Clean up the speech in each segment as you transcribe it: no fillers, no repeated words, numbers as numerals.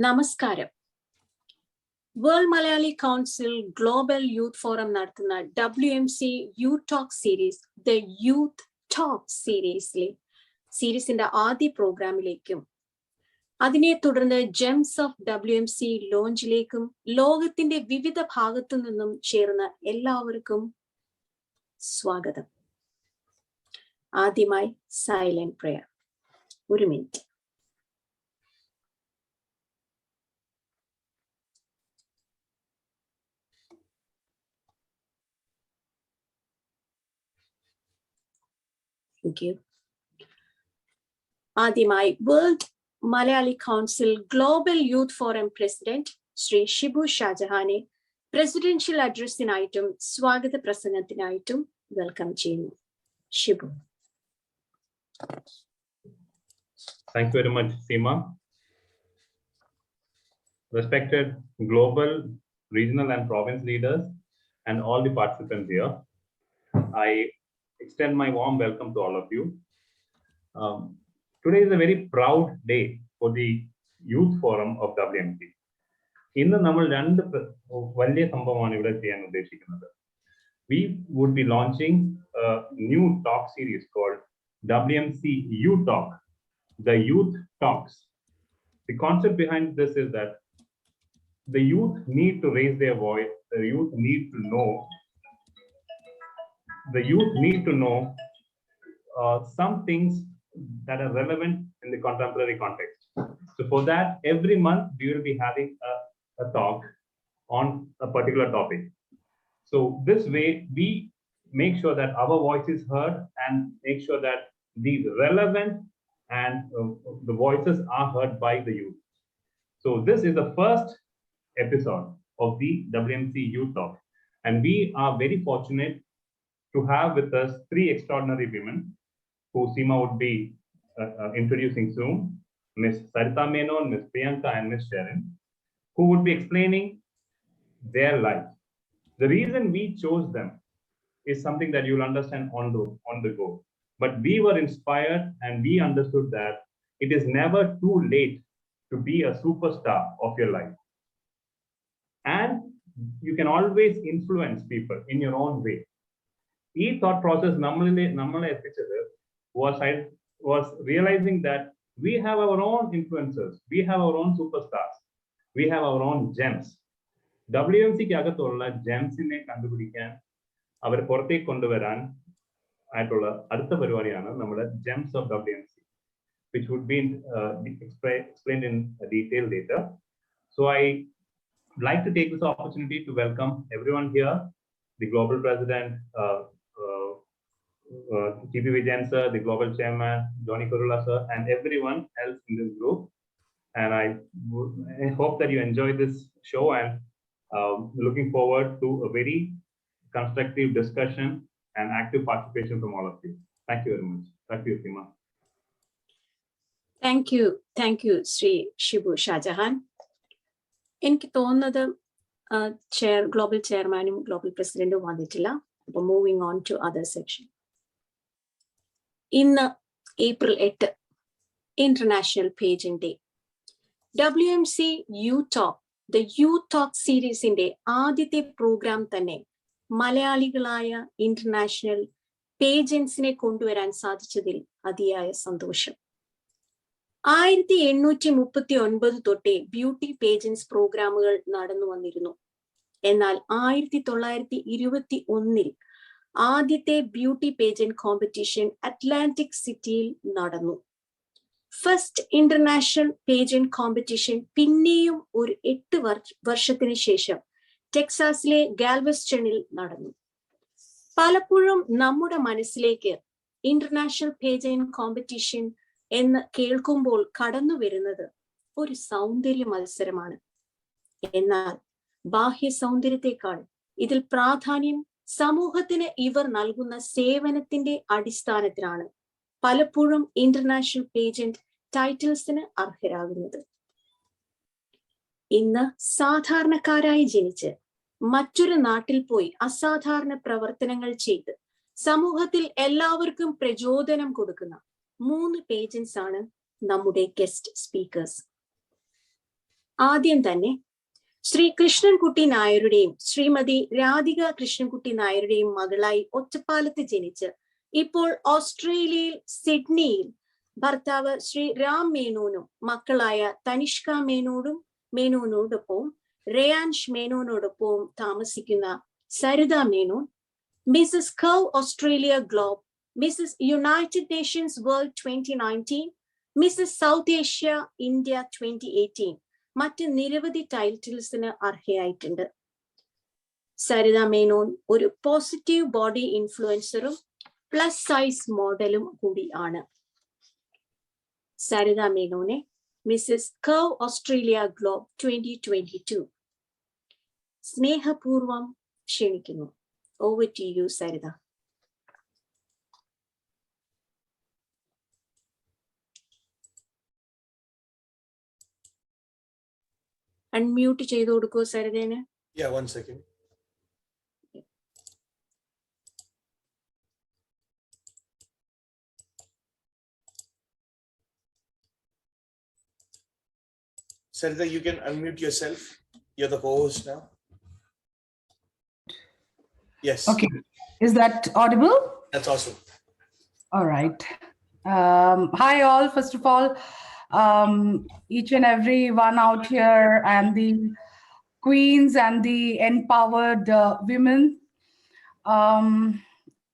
നമസ്കാരം. World Malayali council global youth forum നടത്തുന്ന WMC YouTalk series the youth talk സീരീസിന്റെ ആദ്യ പ്രോഗ്രാമിലേക്കും അതിനെ തുടർന്ന് ജെംസ് ഓഫ് WMC ലോഞ്ചിലേക്കും ലോകത്തിന്റെ വിവിധ ഭാഗത്തു നിന്നും ചേർന്ന എല്ലാവർക്കും സ്വാഗതം. ആദ്യമായി സൈലന്റ് പ്രയർ. ഒരു മിനിറ്റ്. ആദ്യമായി world Malayali council global youth forum president Shri Shibu ഷാജഹാനെ പ്രസിഡൻഷ്യൽ അഡ്രസ്സിനായിട്ടും സ്വാഗത പ്രസംഗത്തിനായിട്ടും വെൽക്കം ചെയ്യുന്നു. Shibu. Thank you very much, Seema. Respected global, regional and province leaders and all the participants here, I extend my warm welcome to all of you. Today is a very proud day for the Youth Forum of WMC. ഇന്ന് നമ്മൾ രണ്ട് വലിയ സംഭവമാണ് ഇവിടെ ചെയ്യാൻ ഉദ്ദേശിക്കുന്നത്. We would be launching a new talk series called WMC YouTalk, the Youth Talks. The concept behind this is that the youth need to raise their voice, the youth need to know some things that are relevant in the contemporary context. So for that, every month we will be having a talk on a particular topic. So this way we make sure that our voice is heard and make sure that these relevant and the voices are heard by the youth. So this is the first episode of the WMC YouTalk, and we are very fortunate to have with us three extraordinary women who Seema would be introducing soon, Ms. Sarritha, Ms. Priyanka and Ms. Sherin, who would be explaining their life. The reason we chose them is something that you'll understand on the go. But we were inspired and we understood that it is never too late to be a superstar of your life. And you can always influence people in your own way. This thought process was realizing that we have our own influencers, we have our own superstars, we have our own gems. WMC ക്ക് അകത്തുള്ള ജെംസിനെ കണ്ടുപിടിക്കാൻ അവരെ പുറത്തേക്ക് കൊണ്ടുവരാൻ ആയിട്ടുള്ള അടുത്ത പരിപാടിയാണ് നമ്മുടെ Gems of WMC, which would be explained in detail later. So I would like to take this opportunity to welcome everyone here, the global president, TP Vijayan sir, the global chairman, Johnny Kurula sir, and everyone else in this group. And I hope that you enjoy this show and looking forward to a very constructive discussion and active participation from all of you. Thank you very much. Thank you, Seema. Thank you, Sri Shibu Shahjahan. എനിക്ക് തോന്നുന്നത് global ചെയർമാനും global പ്രസിഡന്റും വന്നിട്ടില്ല. അപ്പൊ moving on to other section. ഇന്ന് April 8 international pageant day. WMC YouTalk, the youth talk സീരീസിന്റെ ആദ്യത്തെ programme തന്നെ മലയാളികളായ ഇന്റർനാഷണൽ പേജൻസിനെ കൊണ്ടുവരാൻ സാധിച്ചതിൽ അതിയായ സന്തോഷം. 1839 തൊട്ടേ ബ്യൂട്ടി പേജൻസ് പ്രോഗ്രാമുകൾ നടന്നു വന്നിരുന്നു. എന്നാൽ 1921 ആദ്യത്തെ ബ്യൂട്ടി പേജന്റ് കോമ്പറ്റീഷൻ അറ്റ്ലാന്റിക് സിറ്റിയിൽ നടന്നു. ഫസ്റ്റ് ഇന്റർനാഷണൽ പേജന്റ് കോമ്പറ്റീഷൻ പിന്നെയും ഒരു 8 വർഷത്തിന് ശേഷം ടെക്സാസിലെ ഗാൽവെസ്റ്റണിൽ നടന്നു. പലപ്പോഴും നമ്മുടെ മനസ്സിലേക്ക് ഇന്റർനാഷണൽ പേജന്റ് കോമ്പറ്റീഷൻ എന്ന് കേൾക്കുമ്പോൾ കടന്നു വരുന്നത് ഒരു സൗന്ദര്യ മത്സരമാണ്. എന്നാൽ ബാഹ്യ സൗന്ദര്യത്തെക്കാൾ ഇതിൽ പ്രാധാന്യം സമൂഹത്തിന് ഇവർ നൽകുന്ന സേവനത്തിന്റെ അടിസ്ഥാനത്തിലാണ് പലപ്പോഴും ഇന്റർനാഷണൽ പേജന്റ് ടൈറ്റിൽസിന് അർഹരാകുന്നത്. ഇന്ന് സാധാരണക്കാരായി ജനിച്ച് മറ്റൊരു നാട്ടിൽ പോയി അസാധാരണ പ്രവർത്തനങ്ങൾ ചെയ്ത് സമൂഹത്തിൽ എല്ലാവർക്കും പ്രചോദനം കൊടുക്കുന്ന 3 പേജൻസ് ആണ് നമ്മുടെ ഗസ്റ്റ് സ്പീക്കേഴ്സ്. ആദ്യം തന്നെ ശ്രീ കൃഷ്ണൻകുട്ടി നായരുടെയും ശ്രീമതി രാധിക കൃഷ്ണൻകുട്ടി നായരുടെയും മകളായി ഒറ്റപ്പാലത്ത് ജനിച്ച് ഇപ്പോൾ ഓസ്ട്രേലിയയിൽ സിഡ്നിയിൽ ഭർത്താവ് ശ്രീ രാം മേനോനും മക്കളായ തനിഷ്ക മേനോനോടൊപ്പവും റേയാൻഷ് മേനോനോടൊപ്പവും താമസിക്കുന്ന സരിത മേനോൻ, മിസസ് കൗ Australia Globe, Mrs United Nations World 2019, Mrs South Asia India 2018 മറ്റ് നിരവധി ടൈറ്റിൽസിന് അർഹയായിട്ടുണ്ട്. സരിത മേനോൻ ഒരു പോസിറ്റീവ് ബോഡി ഇൻഫ്ലുവൻസറും പ്ലസ് സൈസ് മോഡലും കൂടി ആണ്. സരിത മേനോനെ മിസസ് കൗ ഓസ്ട്രേലിയ ഗ്ലോബ് 2022 സ്നേഹപൂർവം ക്ഷണിക്കുന്നു. Over to you, Sarritha. Unmute ചെയ്തു കൊടുക്കൂ സരിതേനെ. Yeah, 1 second. Sarritha, you can unmute yourself. You're the co-host now. Yes. Okay. Is that audible? That's awesome. All right. Hi, all. First of all, each and every one out here and the queens and the empowered women.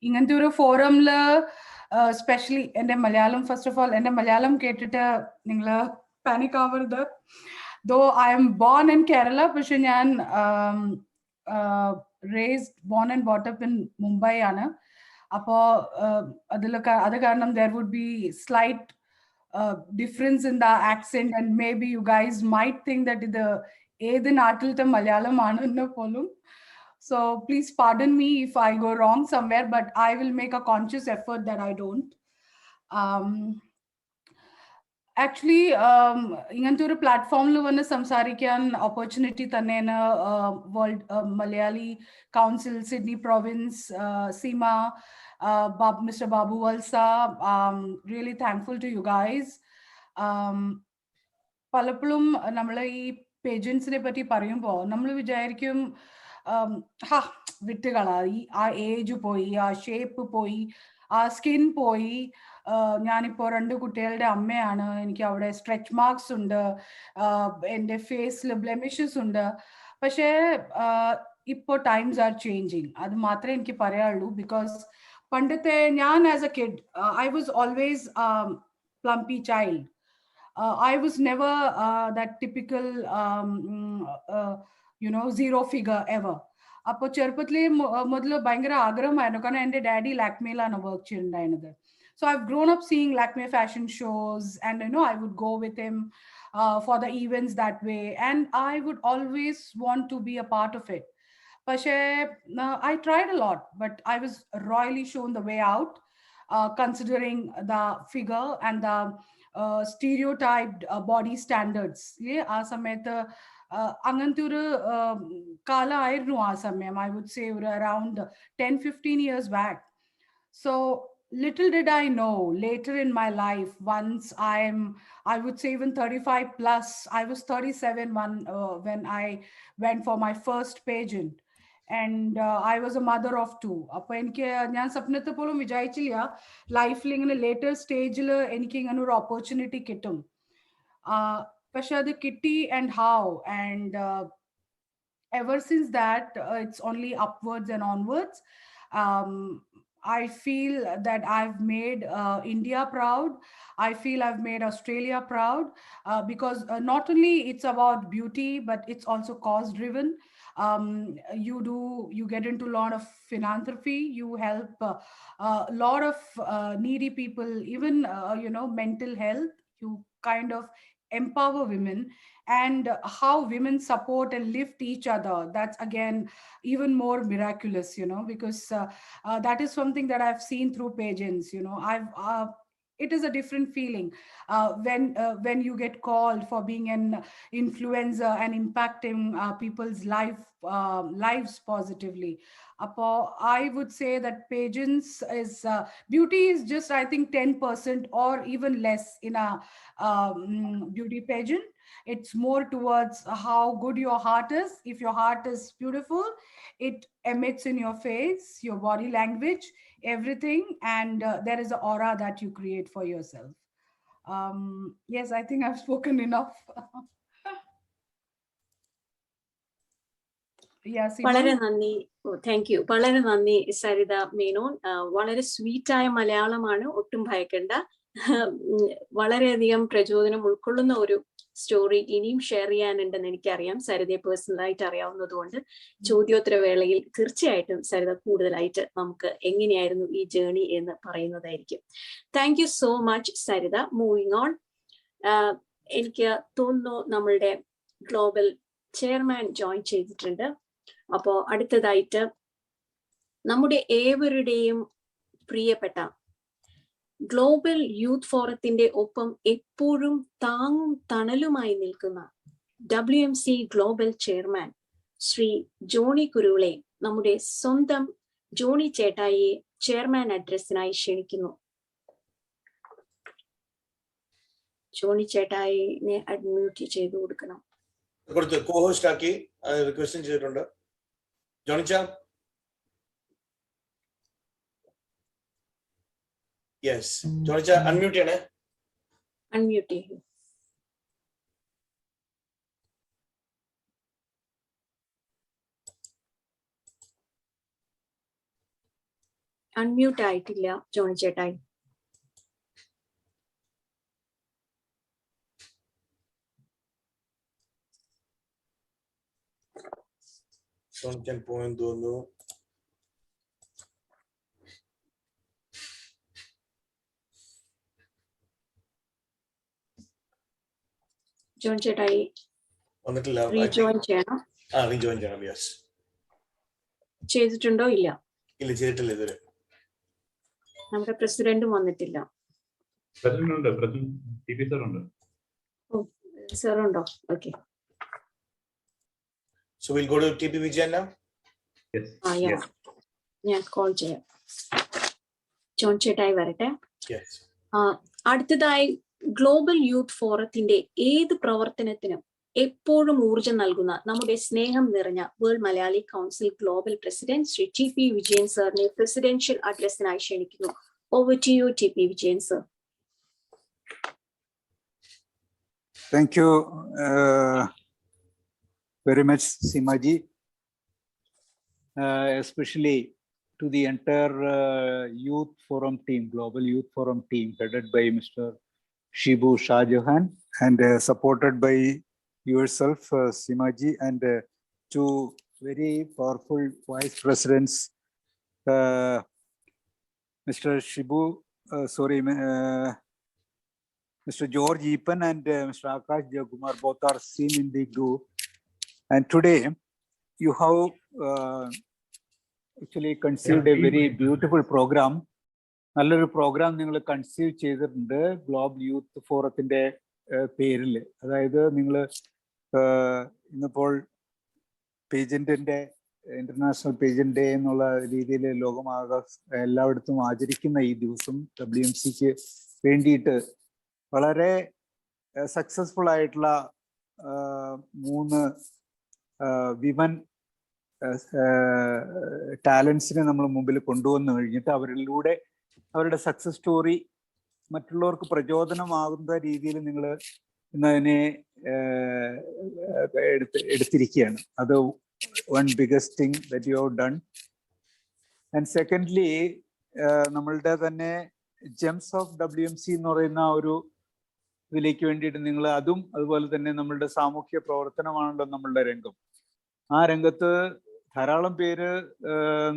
ഇങ്ങനത്തെ ഒരു ഫോറമില് specially എൻ്റെ Malayalam, first of all എൻ്റെ മലയാളം കേട്ടിട്ട് നിങ്ങൾ panic ആവരുത്. Though I'm born in Kerala, പക്ഷെ ഞാൻ born and brought up in Mumbai ആണ്. അപ്പോ അത് കാരണം there would be slight difference in the accent and maybe you guys might think that ഇത് ഏത് നാട്ടിലത്തെ മലയാളം ആണെന്ന് പോലും. So please pardon me if I go wrong somewhere, but I will make a conscious effort that I don't. Actually, ഇങ്ങനത്തെ ഒരു പ്ലാറ്റ്ഫോമിൽ വന്ന് സംസാരിക്കാൻ ഓപ്പർച്യൂണിറ്റി തന്നെയാണ് world Malayali council Sydney province Seema, Mr. Babu Walsa. Really thankful to you guys. പലപ്പോഴും നമ്മൾ ഈ പേജൻസിനെ പറ്റി പറയുമ്പോൾ നമ്മൾ വിചാരിക്കും വിട്ടുകളാ, ആ ഏജ് പോയി, ആ ഷേപ്പ് പോയി, ആ സ്കിൻ പോയി. ഞാനിപ്പോൾ 2 കുട്ടികളുടെ അമ്മയാണ്. എനിക്ക് അവിടെ സ്ട്രെച്ച് മാർക്സ് ഉണ്ട്, എൻ്റെ ഫേസിൽ ബ്ലെമിഷസ് ഉണ്ട്. പക്ഷേ ഇപ്പോൾ ടൈംസ് ആർ ചേഞ്ചിങ്. അത് മാത്രമേ എനിക്ക് പറയാനുള്ളൂ. ബിക്കോസ് പണ്ടത്തെ ഞാൻ as A kid I was always plumpy child. I was never that typical zero figure ever. അപ്പോൾ ചെറുപ്പത്തിലേ മുതൽ ഭയങ്കര ആഗ്രഹമായിരുന്നു. കാരണം എൻ്റെ ഡാഡി ലാക്മേയിലാണ് വർക്ക് ചെയ്തിട്ടുണ്ടായിരുന്നത്. So I've grown up seeing Lakme fashion shows, and I would go with him for the events that way, and I would always want to be a part of it. But I tried a lot, but I was royally shown the way out, considering the figure and the stereotyped body standards. ആ സമയത്ത് അങ്ങനത്തെ ഒരു കാലമായിരുന്നു ആ സമയം. I would say around 10-15 years back. So little did I know later in my life, once I would say even 35 plus, I was 37 when I went for my first pageant, and I was a mother of 2. അപ്പോൾ എനിക്ക് ഞാൻ സ്വപ്നത്തെ പോലും വിചാരിച്ചില്ല ലൈഫിൽ ഇങ്ങനെ later സ്റ്റേജിൽ എനിക്ക് ഇങ്ങനെ ഒരു ഓപ്പർച്യൂണിറ്റി കിട്ടും. പക്ഷെ അത് കിട്ടി, and how, and ever since that it's only upwards and onwards. I feel that I've made India proud. I feel I've made Australia proud because not only it's about beauty, but it's also cause driven. You get into a lot of philanthropy. You help a lot of needy people, even mental health. You kind of empower women, and how women support and lift each other, that's again even more miraculous, because that is something that I've seen through pageants. It is a different feeling when you get called for being an influencer and impacting people's life lives positively. I would say that Pageants is beauty is just, I think, 10% or even less in a beauty pageant. It's more towards how good your heart is. If your heart is beautiful, it emits in your face, your body language, everything, and there is an aura that you create for yourself. Yes, I think I've spoken enough. Yeah, വളരെ Simon. നന്ദി. Thank you. വളരെ നന്ദി സരിത മേനോൻ. വളരെ സ്വീറ്റായ മലയാളമാണ്, ഒട്ടും ഭയക്കണ്ട. വളരെയധികം പ്രചോദനം ഉൾക്കൊള്ളുന്ന ഒരു സ്റ്റോറി ഇനിയും ഷെയർ ചെയ്യാനുണ്ടെന്ന് എനിക്കറിയാം. സരിതയെ പേഴ്സണലായിട്ട് അറിയാവുന്നതുകൊണ്ട് ചോദ്യോത്തര വേളയിൽ തീർച്ചയായിട്ടും സരിത കൂടുതലായിട്ട് നമുക്ക് എങ്ങനെയായിരുന്നു ഈ ജേർണി എന്ന് പറയുന്നതായിരിക്കും. Thank you so much Saritha. Moving on, എനിക്ക് തോന്നുന്നു നമ്മളുടെ ഗ്ലോബൽ ചെയർമാൻ ജോയിൻ ചെയ്തിട്ടുണ്ട്. അപ്പോൾ അടുത്തതായിട്ട് നമ്മുടെ ഏവരുടെയും പ്രിയപ്പെട്ട ഗ്ലോബൽ യൂത്ത് ഫോറത്തിന്റെ ഒപ്പം എപ്പോഴും താങ്ങും തണലുമായി നിൽക്കുന്ന WMC global chairman Shri Johnny കുരുവിളെ, നമ്മുടെ സ്വന്തം ജോണി ചേട്ടായിയെ ചെയർമാൻ അഡ്രസ്സിനായി ക്ഷണിക്കുന്നു. ജോണി ചേട്ടായിനെ അഡ്മ്യൂട്ട് ചെയ്തു കൊടുക്കണം. co-host ആക്കി റിക്വസ്റ്റ് ചെയ്തിട്ടുണ്ട്. ജോണിച്ച, യെസ് ജോണിച്ച അൺമ്യൂട്ട് ചെയ്യണേ. അൺമ്യൂട്ട് ചെയ്യൂ. അൺമ്യൂട്ട് ആയിട്ടില്ല ജോണി ചേട്ടായി. ജോണിക്കാൻ പോയെന്ന് തോന്നുന്നു. ജോൺ ചേട്ടായി വന്നിട്ടില്ല. റീജോയിൻ ചെയ്യണം. റീജോയിൻ ചെയ്യണം. യെസ്. ചെയ്തിട്ടുണ്ടോ? ഇല്ല, ചെയ്തിട്ടില്ല ഇതുവരെ. നമ്മുടെ പ്രസിഡന്റും വന്നിട്ടില്ല. സാറുണ്ടോ? Okay. So we'll go to TP Vijayan now. Yes. Yeah. ഞാൻ കോൾ ചെയ്യാം. ജോൺ ചേട്ടായി വരട്ടെ. Yes. അടുത്തതായി ഗ്ലോബൽ യൂത്ത് ഫോറത്തിന്റെ ഏത് പ്രവർത്തനത്തിനും എപ്പോഴും ഊർജം നൽകുന്ന നമ്മുടെ സ്നേഹം നിറഞ്ഞ world Malayali council global president Shri TP Vijayan സാറിനെ പ്രസിഡൻഷ്യൽ അഡ്രസ്സിനായി ക്ഷണിക്കുന്നു. Over to you TP Vijayan sir. Thank you very much, Simaji, especially to the entire Youth Forum team, Global Youth Forum team, headed by Mr. Shibu Shahjahan and supported by yourself, Simaji, and two very powerful vice presidents, Mr. Shibu, Mr. George Epan and Mr. Akash Jayakumar, both are seen in the group. And today you have actually conceived a very beautiful program. നല്ലൊരു programme നിങ്ങൾ conceive ചെയ്തിട്ടുണ്ട് global youth ഫോറത്തിന്റെ പേരിൽ. അതായത് നിങ്ങൾ ഇന്നിപ്പോൾ പേജന്റിന്റെ international pageant day എന്നുള്ള രീതിയിൽ ലോകമാകെ എല്ലായിടത്തും ആചരിക്കുന്ന ഈ ദിവസം WMCക്ക് വേണ്ടിയിട്ട് വളരെ സക്സസ്ഫുൾ ആയിട്ടുള്ള 3 വിമൻ ടാലൻസിനെ നമ്മൾ മുമ്പിൽ കൊണ്ടുവന്നു കഴിഞ്ഞിട്ട് അവരിലൂടെ അവരുടെ സക്സസ് സ്റ്റോറി മറ്റുള്ളവർക്ക് പ്രചോദനമാകുന്ന രീതിയിൽ നിങ്ങൾ ഇന്നതിനെ എടുത്തിരിക്കുകയാണ്. അത് one biggest thing that you have done. And secondly നമ്മളുടെ തന്നെ ജെംസ് ഓഫ് WMC എന്ന് പറയുന്ന ഒരു ഇതിലേക്ക് വേണ്ടിയിട്ട് നിങ്ങൾ അതും അതുപോലെ തന്നെ നമ്മളുടെ സാമൂഹ്യ പ്രവർത്തനമാണല്ലോ നമ്മളുടെ രംഗം. ആ രംഗത്ത് ധാരാളം പേര്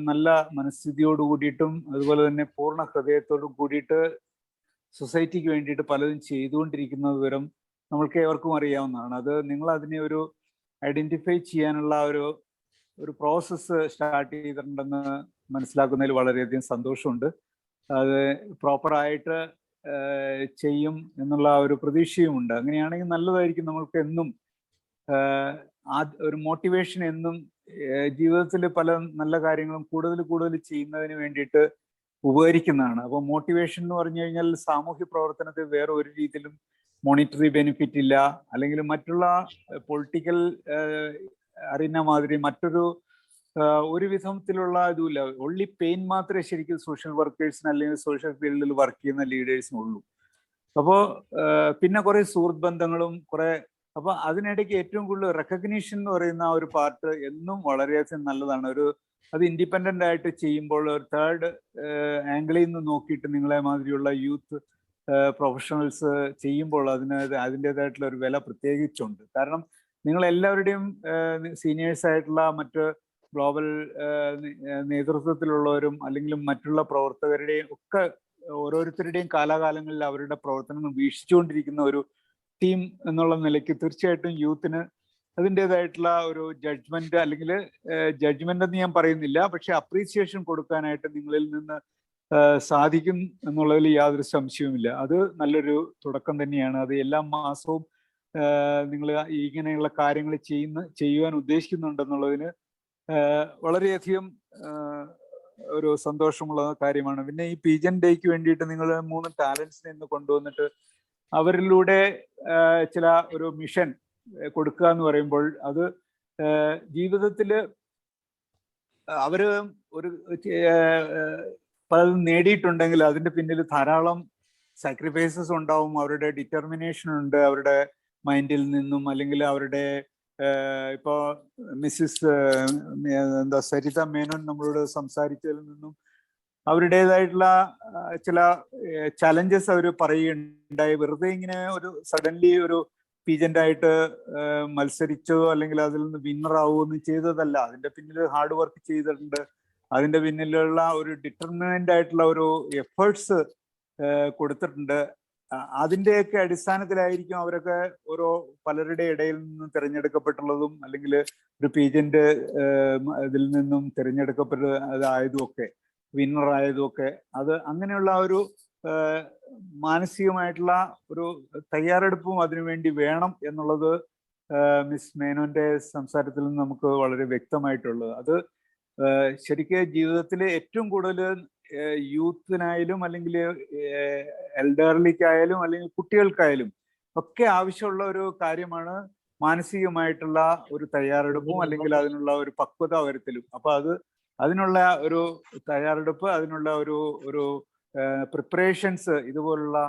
നല്ല മനസ്ഥിതിയോട് കൂടിയിട്ടും അതുപോലെ തന്നെ പൂർണ്ണ ഹൃദയത്തോടും കൂടിയിട്ട് സൊസൈറ്റിക്ക് വേണ്ടിയിട്ട് പലതും ചെയ്തുകൊണ്ടിരിക്കുന്ന വിവരം നമ്മൾക്ക് ഏവർക്കും അറിയാവുന്നതാണ്. അത് നിങ്ങൾ അതിനെ ഒരു ഐഡന്റിഫൈ ചെയ്യാനുള്ള ഒരു പ്രോസസ്സ് സ്റ്റാർട്ട് ചെയ്തിട്ടുണ്ടെന്ന് മനസ്സിലാക്കുന്നതിൽ വളരെയധികം സന്തോഷമുണ്ട്. അത് പ്രോപ്പറായിട്ട് ചെയ്യും എന്നുള്ള ഒരു പ്രതീക്ഷയുമുണ്ട്. അങ്ങനെയാണെങ്കിൽ നല്ലതായിരിക്കും. നമ്മൾക്ക് എന്നും ഒരു മോട്ടിവേഷൻ എന്നും ജീവിതത്തിൽ പല നല്ല കാര്യങ്ങളും കൂടുതൽ ചെയ്യുന്നതിന് വേണ്ടിയിട്ട് ഉപകരിക്കുന്നതാണ്. അപ്പോൾ മോട്ടിവേഷൻ എന്ന് പറഞ്ഞു കഴിഞ്ഞാൽ സാമൂഹ്യ പ്രവർത്തനത്തിൽ വേറെ ഒരു രീതിയിലും മോണിറ്ററി ബെനിഫിറ്റ് ഇല്ല, അല്ലെങ്കിൽ മറ്റുള്ള പൊളിറ്റിക്കൽ അറിയുന്ന മാതിരി മറ്റൊരു ഒരു വിധത്തിലുള്ള ഇതുമില്ല. ഓൺലി പെയിൻ മാത്രമേ ശരിക്കും സോഷ്യൽ വർക്കേഴ്സിന് അല്ലെങ്കിൽ സോഷ്യൽ ഫീൽഡിൽ വർക്ക് ചെയ്യുന്ന ലീഡേഴ്സിനുള്ളൂ. അപ്പോൾ പിന്നെ കുറെ സുഹൃത്ത് ബന്ധങ്ങളും കുറെ, അപ്പൊ അതിനിടയ്ക്ക് ഏറ്റവും കൂടുതൽ റെക്കഗ്നീഷൻ എന്ന് പറയുന്ന ഒരു പാർട്ട് എന്നും വളരെയധികം നല്ലതാണ്. അത് ഇൻഡിപെൻഡന്റ് ആയിട്ട് ചെയ്യുമ്പോൾ ഒരു തേർഡ് ആംഗിളിൽ നിന്ന് നോക്കിയിട്ട് നിങ്ങളെ മാതിരിയുള്ള യൂത്ത് പ്രൊഫഷണൽസ് ചെയ്യുമ്പോൾ അതിൻ്റെതായിട്ടുള്ള ഒരു വില പ്രത്യേകിച്ചുണ്ട്. കാരണം നിങ്ങൾ എല്ലാവരുടെയും സീനിയേഴ്സ് ആയിട്ടുള്ള മറ്റ് ഗ്ലോബൽ നേതൃത്വത്തിലുള്ളവരും അല്ലെങ്കിൽ മറ്റുള്ള പ്രവർത്തകരുടെയും ഒക്കെ ഓരോരുത്തരുടെയും കാലാകാലങ്ങളിൽ അവരുടെ പ്രവർത്തനങ്ങൾ വീക്ഷിച്ചുകൊണ്ടിരിക്കുന്ന ഒരു ടീം എന്നുള്ള നിലയ്ക്ക് തീർച്ചയായിട്ടും യൂത്തിന് അതിൻ്റെതായിട്ടുള്ള ഒരു ജഡ്ജ്മെന്റ്, അല്ലെങ്കിൽ ജഡ്ജ്മെന്റ് എന്ന് ഞാൻ പറയുന്നില്ല, പക്ഷെ അപ്രീസിയേഷൻ കൊടുക്കാനായിട്ട് നിങ്ങളിൽ നിന്ന് സാധിക്കും എന്നുള്ളതിൽ യാതൊരു സംശയവുമില്ല. അത് നല്ലൊരു തുടക്കം തന്നെയാണ്. അത് എല്ലാ മാസവും നിങ്ങൾ ഇങ്ങനെയുള്ള കാര്യങ്ങൾ ചെയ്യുവാൻ ഉദ്ദേശിക്കുന്നുണ്ടെന്നുള്ളതിന് വളരെയധികം ഒരു സന്തോഷമുള്ള കാര്യമാണ്. പിന്നെ ഈ പീജൻ ഡേക്ക് വേണ്ടിയിട്ട് നിങ്ങൾ 3 ടാലൻസിനെ ഇന്ന് കൊണ്ടുവന്നിട്ട് അവരിലൂടെ ചില ഒരു മിഷൻ കൊടുക്കുക എന്ന് പറയുമ്പോൾ അത് ജീവിതത്തില് അവര് ഒരു പലതും നേടിയിട്ടുണ്ടെങ്കിൽ അതിന്റെ പിന്നിൽ ധാരാളം സാക്രിഫൈസസ് ഉണ്ടാവും. അവരുടെ ഡിറ്റർമിനേഷൻ ഉണ്ട് അവരുടെ മൈൻഡിൽ നിന്നും, അല്ലെങ്കിൽ അവരുടെ ഇപ്പോ മിസ്സിസ് സരിത മേനോൻ നമ്മളോട് സംസാരിച്ചതിൽ നിന്നും അവരുടേതായിട്ടുള്ള ചില ചലഞ്ചസ് അവർ പറയുകയുണ്ടായി. വെറുതെ ഇങ്ങനെ ഒരു സഡൻലി ഒരു പീജന്റായിട്ട് മത്സരിച്ചോ അല്ലെങ്കിൽ അതിൽ നിന്ന് വിന്നറാവുകയൊന്നും ചെയ്തതല്ല. അതിന്റെ പിന്നിൽ ഹാർഡ് വർക്ക് ചെയ്തിട്ടുണ്ട്. അതിന്റെ പിന്നിലുള്ള ഒരു ഡിറ്റർമിനന്റ് ആയിട്ടുള്ള ഒരു എഫേർട്സ് കൊടുത്തിട്ടുണ്ട്. അതിന്റെയൊക്കെ അടിസ്ഥാനത്തിലായിരിക്കും അവരൊക്കെ പലരുടെ ഇടയിൽ നിന്നും തിരഞ്ഞെടുക്കപ്പെട്ടുള്ളതും അല്ലെങ്കിൽ ഒരു പീജന്റ് ഇതിൽ നിന്നും തിരഞ്ഞെടുക്കപ്പെട്ടതായതും ഒക്കെ വിന്നറായതും ഒക്കെ. അത് അങ്ങനെയുള്ള ഒരു മാനസികമായിട്ടുള്ള ഒരു തയ്യാറെടുപ്പും അതിനുവേണ്ടി വേണം എന്നുള്ളത് മിസ് മേനോന്റെ സംസാരത്തിൽ നിന്ന് നമുക്ക് വളരെ വ്യക്തമായിട്ടുള്ളത്. അത് ശരിക്കും ജീവിതത്തിൽ ഏറ്റവും കൂടുതൽ യൂത്തിനായാലും അല്ലെങ്കിൽ എൽഡർലിക്കായാലും അല്ലെങ്കിൽ കുട്ടികൾക്കായാലും ഒക്കെ ആവശ്യമുള്ള ഒരു കാര്യമാണ് മാനസികമായിട്ടുള്ള ഒരു തയ്യാറെടുപ്പും അല്ലെങ്കിൽ അതിനുള്ള ഒരു പക്വത വരുത്തലും. അപ്പൊ അതിനുള്ള ഒരു തയ്യാറെടുപ്പ്, അതിനുള്ള ഒരു പ്രിപ്പറേഷൻസ് ഇതുപോലുള്ള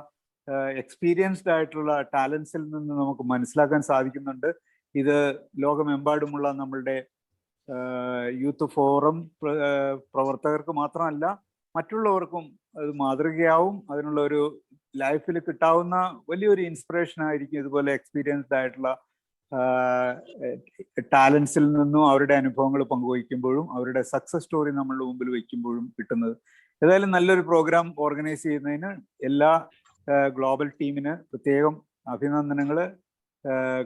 എക്സ്പീരിയൻസ്ഡ് ആയിട്ടുള്ള ടാലൻസിൽ നിന്ന് നമുക്ക് മനസ്സിലാക്കാൻ സാധിക്കുന്നുണ്ട്. ഇത് ലോകമെമ്പാടുമുള്ള നമ്മളുടെ യൂത്ത് ഫോറം പ്രവർത്തകർക്ക് മാത്രമല്ല മറ്റുള്ളവർക്കും അത് മാതൃകയാവും. അതിനുള്ള ഒരു ലൈഫിൽ കിട്ടാവുന്ന വലിയൊരു ഇൻസ്പിറേഷൻ ആയിരിക്കും ഇതുപോലെ എക്സ്പീരിയൻസ്ഡ് ആയിട്ടുള്ള ടാലൻസിൽ നിന്നും അവരുടെ അനുഭവങ്ങൾ പങ്കുവയ്ക്കുമ്പോഴും അവരുടെ സക്സസ് സ്റ്റോറി നമ്മളുടെ മുമ്പിൽ വയ്ക്കുമ്പോഴും കിട്ടുന്നത്. ഏതായാലും നല്ലൊരു പ്രോഗ്രാം ഓർഗനൈസ് ചെയ്യുന്നതിന് എല്ലാ ഗ്ലോബൽ ടീമിന് പ്രത്യേകം അഭിനന്ദനങ്ങൾ.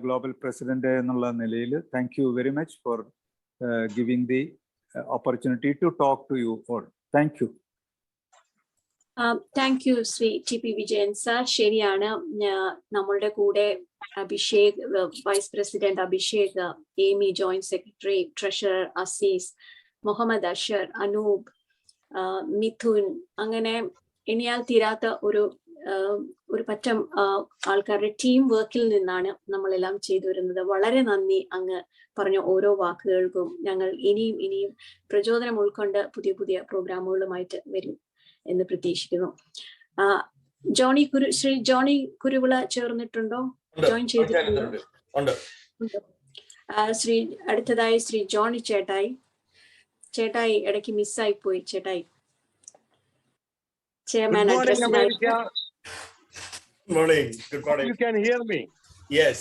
ഗ്ലോബൽ പ്രസിഡന്റ് എന്നുള്ള നിലയിൽ thank you very much for giving the opportunity to talk to you all. Thank you. Thank you Shri TP Vijayan sir. ശരിയാണ്, നമ്മളുടെ കൂടെ Abhishek, vice president Abhishek, Amy joint secretary, treasurer Azeez, Muhammad Ashar, Anoop, Mithun, അങ്ങനെ എണ്ണിയാൽ തീരാത്ത ഒരു പറ്റം ആൾക്കാരുടെ ടീം വർക്കിൽ നിന്നാണ് നമ്മളെല്ലാം ചെയ്തു വരുന്നത്. വളരെ നന്ദി അങ്ങ് പറഞ്ഞ ഓരോ വാക്കുകൾക്കും. ഞങ്ങൾ ഇനിയും പ്രചോദനം ഉൾക്കൊണ്ട് പുതിയ പുതിയ പ്രോഗ്രാമുകളുമായിട്ട് വരും എന്ന് പ്രതീക്ഷിക്കുന്നു. ശ്രീ ജോണി കുരുവിള ചേർന്നിട്ടുണ്ടോ? ജോയിൻ ചെയ്തിട്ടുണ്ടോ? അടുത്തതായി ശ്രീ ജോണി ചേട്ടായി ഇടയ്ക്ക് മിസ്സായി പോയി. ചേട്ടായി chairman അഡ്രസ്സിനായി. Morning. Good morning. You can hear me? Yes.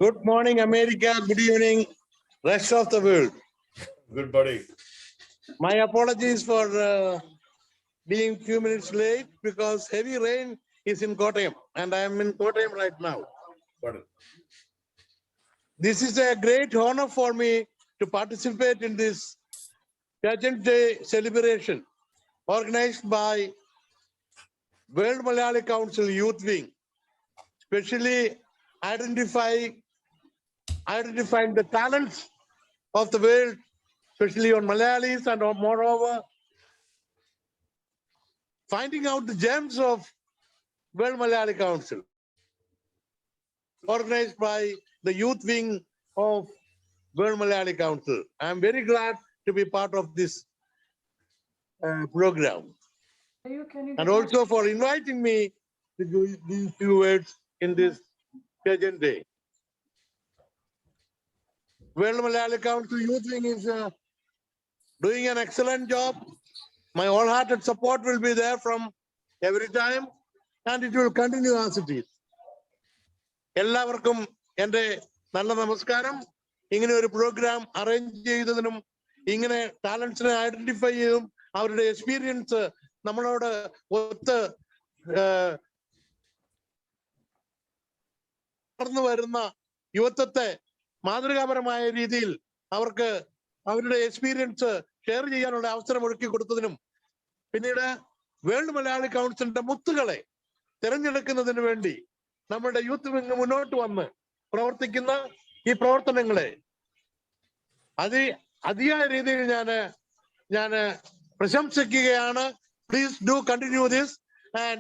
Good morning, America. Good evening, rest of the world. Good morning. My apologies for being few minutes late because heavy rain is in Kottayam and I am in Kottayam right now. This is a great honor for me to participate in this Pageant Day celebration organized by World Malayali Council Youth Wing, especially identifying the talents of the world, especially on Malayalis, and moreover, finding out the gems of World Malayali Council, organized by the youth wing of World Malayali Council. I am very glad to be part of this program, and also for inviting me to do these few words in this pageant day. World Malayali Council Youth Wing is doing an excellent job. My wholehearted support will be there from every time, and it will continue as it is. എല്ലാവർക്കും എൻ്റെ നല്ല നമസ്കാരം. ഇങ്ങനെ ഒരു programme arrange ചെയ്തതിനും ഇങ്ങനെ ടാലൻസിനെ identify ചെയ്തും അവരുടെ experience നമ്മളോട് ഒത്ത് വളർന്നു വരുന്ന യുവത്വത്തെ മാതൃകാപരമായ രീതിയിൽ അവർക്ക് അവരുടെ എക്സ്പീരിയൻസ് ഷെയർ ചെയ്യാനുള്ള അവസരം ഒരുക്കി കൊടുത്തതിനും പിന്നീട് വേൾഡ് മലയാളി കൗൺസിലിന്റെ മുത്തുകളെ തിരഞ്ഞെടുക്കുന്നതിന് വേണ്ടി നമ്മുടെ യൂത്ത് വിങ് മുന്നോട്ട് വന്ന് പ്രവർത്തിക്കുന്ന ഈ പ്രവർത്തനങ്ങളെ അതിയായ രീതിയിൽ ഞാൻ പ്രശംസിക്കുകയാണ്. Please do continue this, and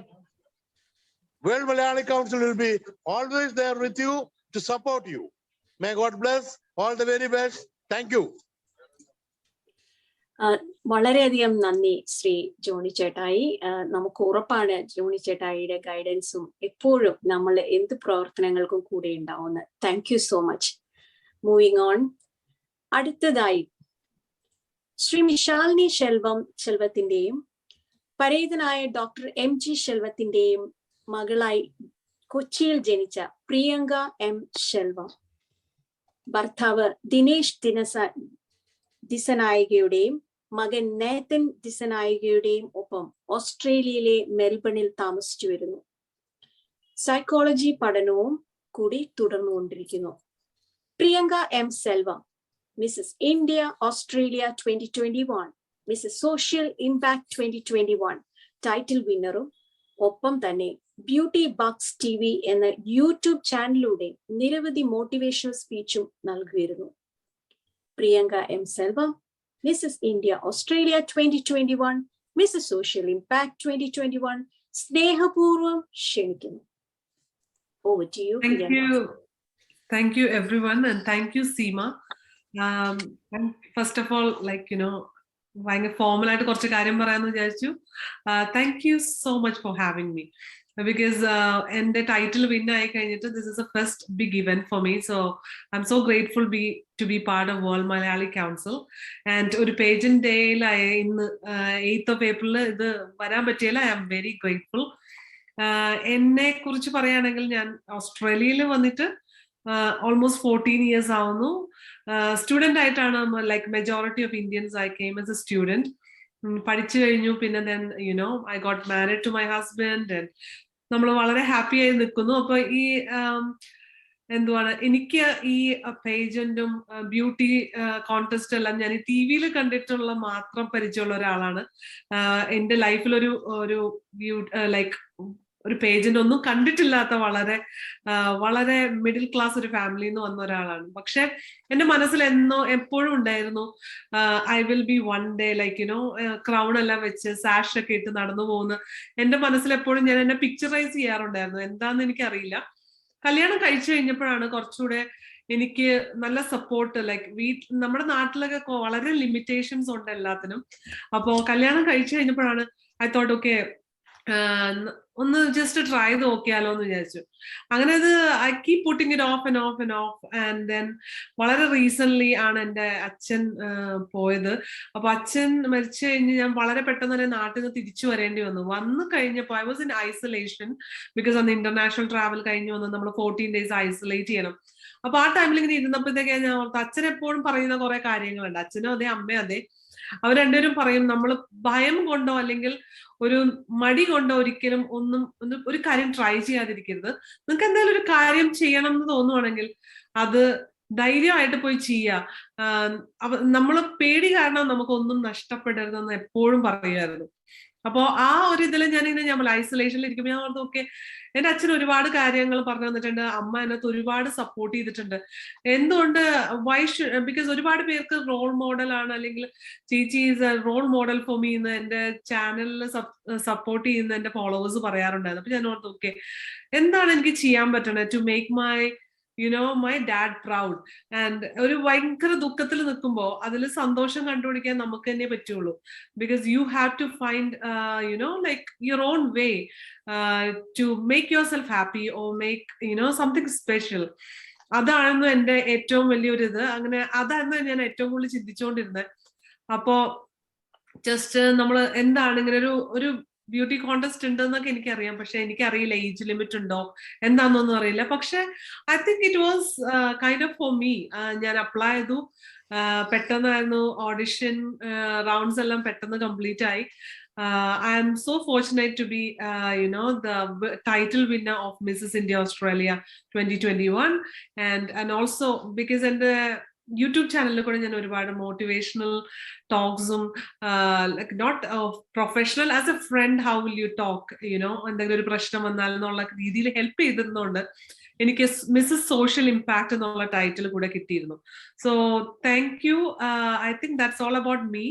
World Malayali Council will be always there with you to support you. May God bless. All the very best. Thank you. വളരെയധികം നന്ദി ശ്രീ ജോണി ചേട്ടായി. നമുക്ക് ഉറപ്പാണ് ജോണി ചേട്ടായിയുടെ ഗൈഡൻസും എപ്പോഴും നമ്മൾ എന്ത് പ്രവർത്തനങ്ങൾക്കും കൂടെ ഉണ്ടാവുന്നത്. Thank you so much. Moving on, അടുത്തതായി ശ്രീ മിഷാലിനി ശെൽവത്തിന്റെയും പരേതനായ ഡോക്ടർ MG ശെൽവത്തിന്റെയും മകളായി കൊച്ചിയിൽ ജനിച്ച പ്രിയങ്ക M. ശെൽവം, ഭർത്താവ് ദിനേശ് ദിസനായികയുടെയും മകൻ നേതൻ ദിസനായികയുടെയും ഒപ്പം ഓസ്ട്രേലിയയിലെ മെൽബണിൽ താമസിച്ചു വരുന്നു. സൈക്കോളജി പഠനവും കൂടി തുടർന്നുകൊണ്ടിരിക്കുന്നു. Priyanka M. Selvam, Mrs. India Australia 2021, Mrs. Social Impact 2021 title വിന്നറും ഒപ്പം തന്നെ ബ്യൂട്ടി ബക്സ് TV എന്ന യൂട്യൂബ് ചാനലിലൂടെ നിരവധി മോട്ടിവേഷണൽ സ്പീച്ചും നൽകിയിരുന്നു. Priyanka M. Selvam, Mrs. India Australia 2021, Mrs. Social Impact 2021 സ്നേഹപൂർവ്വം ക്ഷണിക്കുന്നു. Over to you. Thank you everyone, and thank you Seema. And first of all, like ഭയങ്കര ഫോർമൽ ആയിട്ട് കുറച്ച് കാര്യം പറയാമെന്ന് വിചാരിച്ചു. Thank you so much for having me, because എൻ്റെ title win ആയി കഴിഞ്ഞിട്ട് this is a first big event for me. So I'm so grateful to be part of world Malayali council. And ഒരു pageant ഡേയിലായ ഇന്ന് 8th of April ഇത് വരാൻ പറ്റിയല്ല. I am very grateful. എന്നെ കുറിച്ച് പറയുകയാണെങ്കിൽ ഞാൻ ഓസ്ട്രേലിയയിൽ വന്നിട്ട് almost 14 years ആവുന്നു. സ്റ്റുഡന്റ് ആയിട്ടാണ്, like majority of Indians I came as A student. പഠിച്ചു കഴിഞ്ഞു, പിന്നെ then I got married to my husband, and നമ്മൾ വളരെ ഹാപ്പി ആയി നിൽക്കുന്നു. അപ്പൊ ഈ എന്തുവാണ്, എനിക്ക് ഈ പേജന്റും ബ്യൂട്ടി കോൺടെസ്റ്റ് എല്ലാം ഞാൻ ഈ TV കണ്ടിട്ടുള്ള മാത്രം പരിചയമുള്ള ഒരാളാണ്. എൻ്റെ ലൈഫിൽ ഒരു ലൈക്ക് ഒരു പേജന്റ് ഒന്നും കണ്ടിട്ടില്ലാത്ത വളരെ മിഡിൽ ക്ലാസ് ഒരു ഫാമിലിയിൽ നിന്ന് വന്ന ഒരാളാണ്. പക്ഷെ എന്റെ മനസ്സിൽ എപ്പോഴും ഉണ്ടായിരുന്നു I will be one day like crown എല്ലാം വെച്ച് സാഷ് ഒക്കെ ഇട്ട് നടന്നു പോകുന്ന എന്റെ മനസ്സിൽ എപ്പോഴും ഞാൻ എന്നെ പിക്ചറൈസ് ചെയ്യാറുണ്ടായിരുന്നു. എന്താന്ന് എനിക്കറിയില്ല. കല്യാണം കഴിച്ചു കഴിഞ്ഞപ്പോഴാണ് കുറച്ചുകൂടെ എനിക്ക് നല്ല സപ്പോർട്ട്, ലൈക്ക് നമ്മുടെ നാട്ടിലൊക്കെ വളരെ ലിമിറ്റേഷൻസ് ഉണ്ട് എല്ലാത്തിനും. അപ്പോ കല്യാണം കഴിച്ചു കഴിഞ്ഞപ്പോഴാണ് ഐ തോട്ട് ഓക്കെ ഒന്ന് ജസ്റ്റ് ട്രൈ ചെയ്ത് നോക്കിയാലോ എന്ന് വിചാരിച്ചു. അങ്ങനെ അത് I keep putting it off and off and off. And then വളരെ റീസെന്റ് ആണ് എൻ്റെ അച്ഛൻ പോയത്. അപ്പൊ അച്ഛൻ മരിച്ചു കഴിഞ്ഞ് ഞാൻ വളരെ പെട്ടെന്ന് തന്നെ നാട്ടിൽ നിന്ന് തിരിച്ചു വരേണ്ടി വന്നു കഴിഞ്ഞപ്പോൾ I was in isolation, because അന്ന് ഇന്റർനാഷണൽ ട്രാവൽ കഴിഞ്ഞ് വന്ന് നമ്മൾ 14 days ഐസൊലേറ്റ് ചെയ്യണം. അപ്പൊ ആ ടൈമിൽ ഇങ്ങനെ ഇരുന്നപ്പോഴത്തേക്ക് ഞാൻ ഓർത്ത്, അച്ഛൻ എപ്പോഴും പറയുന്ന കുറെ കാര്യങ്ങളുണ്ട്, അച്ഛനും അതെ അമ്മയും അതെ, അവർ രണ്ടുപേരും പറയും നമ്മൾ ഭയം കൊണ്ടോ അല്ലെങ്കിൽ ഒരു മടി കൊണ്ടോ ഒരിക്കലും ഒരു കാര്യം ട്രൈ ചെയ്യാതിരിക്കരുത്. നിങ്ങൾക്ക് എന്തായാലും ഒരു കാര്യം ചെയ്യണം എന്ന് തോന്നുവാണെങ്കിൽ അത് ധൈര്യമായിട്ട് പോയി ചെയ്യുക. നമ്മൾ പേടി കാരണം നമുക്കൊന്നും നഷ്ടപ്പെടരുതെന്ന് എപ്പോഴും പറയുമായിരുന്നു. അപ്പോ ആ ഒരു ഇതിൽ ഞാൻ ഐസൊലേഷനിൽ ഇരിക്കുമ്പോൾ ഞാൻ ഓർത്തു ഓക്കെ, എന്റെ അച്ഛൻ ഒരുപാട് കാര്യങ്ങൾ പറഞ്ഞു തന്നിട്ടുണ്ട്, അമ്മ അതിനകത്ത് ഒരുപാട് സപ്പോർട്ട് ചെയ്തിട്ടുണ്ട്. എന്തുകൊണ്ട് ബിക്കോസ് ഒരുപാട് പേർക്ക് റോൾ മോഡൽ ആണ്, അല്ലെങ്കിൽ ചേച്ചി is a role model for me എന്ന് എന്റെ ചാനലിൽ സപ്പോർട്ട് ചെയ്യുന്ന എന്റെ ഫോളോവേഴ്സ് പറയാറുണ്ടായിരുന്നു. അപ്പൊ ഞാൻ ഓർത്തു ഓക്കെ, എന്താണ് എനിക്ക് ചെയ്യാൻ പറ്റണത് to make my dad proud. And ഒരു ഭയങ്കര ദുഃഖത്തിൽ നിൽക്കുമ്പോൾ അതിൽ സന്തോഷം കണ്ടുപിടിക്കാൻ നമുക്ക് തന്നെ പറ്റുള്ളൂ. Because you have to find like your own way to make yourself happy or make something special. അതായിരുന്നു എന്റെ ഏറ്റവും വലിയൊരു ഇത്. അങ്ങനെ അതായിരുന്നു ഞാൻ ഏറ്റവും കൂടുതൽ ചിന്തിച്ചുകൊണ്ടിരുന്നത്. അപ്പോ ജസ്റ്റ് നമ്മൾ എന്താണ് ഇങ്ങനെ ഒരു ബ്യൂട്ടി കോntest ഉണ്ടെന്നൊക്കെ എനിക്കറിയാം, പക്ഷെ എനിക്കറിയില്ല ഏജ് ലിമിറ്റ് ഉണ്ടോ എന്താണെന്നൊന്നും അറിയില്ല. പക്ഷെ I think it was kind of for me. ഞാൻ അപ്ലൈ ചെയ്തു, പെട്ടെന്നായിരുന്നു ഓഡിഷൻ റൗണ്ട്സ് എല്ലാം പെട്ടെന്ന് കംപ്ലീറ്റ് ആയി. I am so fortunate to be the title winner of Mrs. India Australia 2021, and also because in the YouTube ചാനലിൽ കൂടെ ഞാൻ ഒരുപാട് മോട്ടിവേഷണൽ ടോക്സും like not professional as a friend how will you talk എന്തെങ്കിലും ഒരു പ്രശ്നം വന്നാൽ എന്നുള്ള രീതിയിൽ ഹെൽപ്പ് ചെയ്തിരുന്നോണ്ട് എനിക്ക് മിസ്സസ് സോഷ്യൽ ഇമ്പാക്ട് എന്നുള്ള ടൈറ്റിൽ കൂടെ കിട്ടിയിരുന്നു. So thank you. I think that's all about me,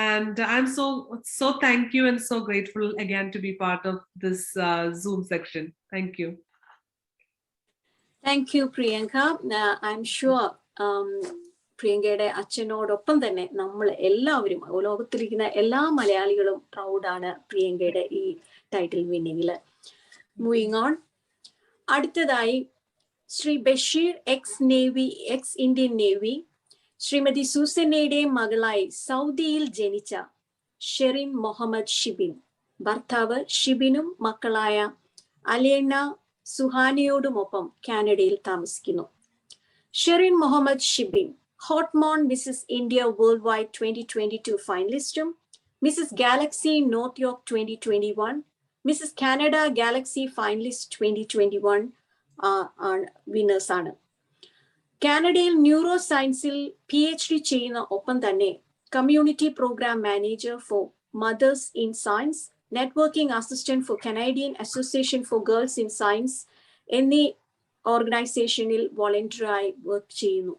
and I am so thank you and so grateful again to be part of this Zoom section. Thank you. Thank you, Priyanka. I'm sure പ്രിയങ്കയുടെ അച്ഛനോടൊപ്പം തന്നെ നമ്മൾ എല്ലാവരും ലോകത്തിലിരിക്കുന്ന എല്ലാ മലയാളികളും പ്രൗഡാണ് പ്രിയങ്കയുടെ ഈ title വിന്നിങ്ങിൽ. Moving on, അടുത്തതായി Shri Basheer, ex Indian Navy, Shrimati സൂസന്നയുടെ മകളായി സൗദിയിൽ ജനിച്ച ഷെറിൻ മുഹമ്മദ് ഷിബിൻ, ഭർത്താവ് ഷിബിനും മക്കളായ അലേന സുഹാനയോടുമൊപ്പം കാനഡയിൽ താമസിക്കുന്നു. Sherin Mohammed Shibin, Hotmon Mrs. India Worldwide 2022 finalistum, Mrs. Galaxy North York 2021, Mrs. Canada Galaxy finalist 2021 winners ആണ്. കാനഡയിൽ ന്യൂറോ സയൻസിൽ PhD ചെയ്യുന്ന ഒപ്പം തന്നെ community programme manager for mothers in science, networking assistant for Canadian association for girls in science എന്നീ ഓർഗനൈസേഷനിൽ വോളണ്ടിയറായി work ചെയ്യുന്നു.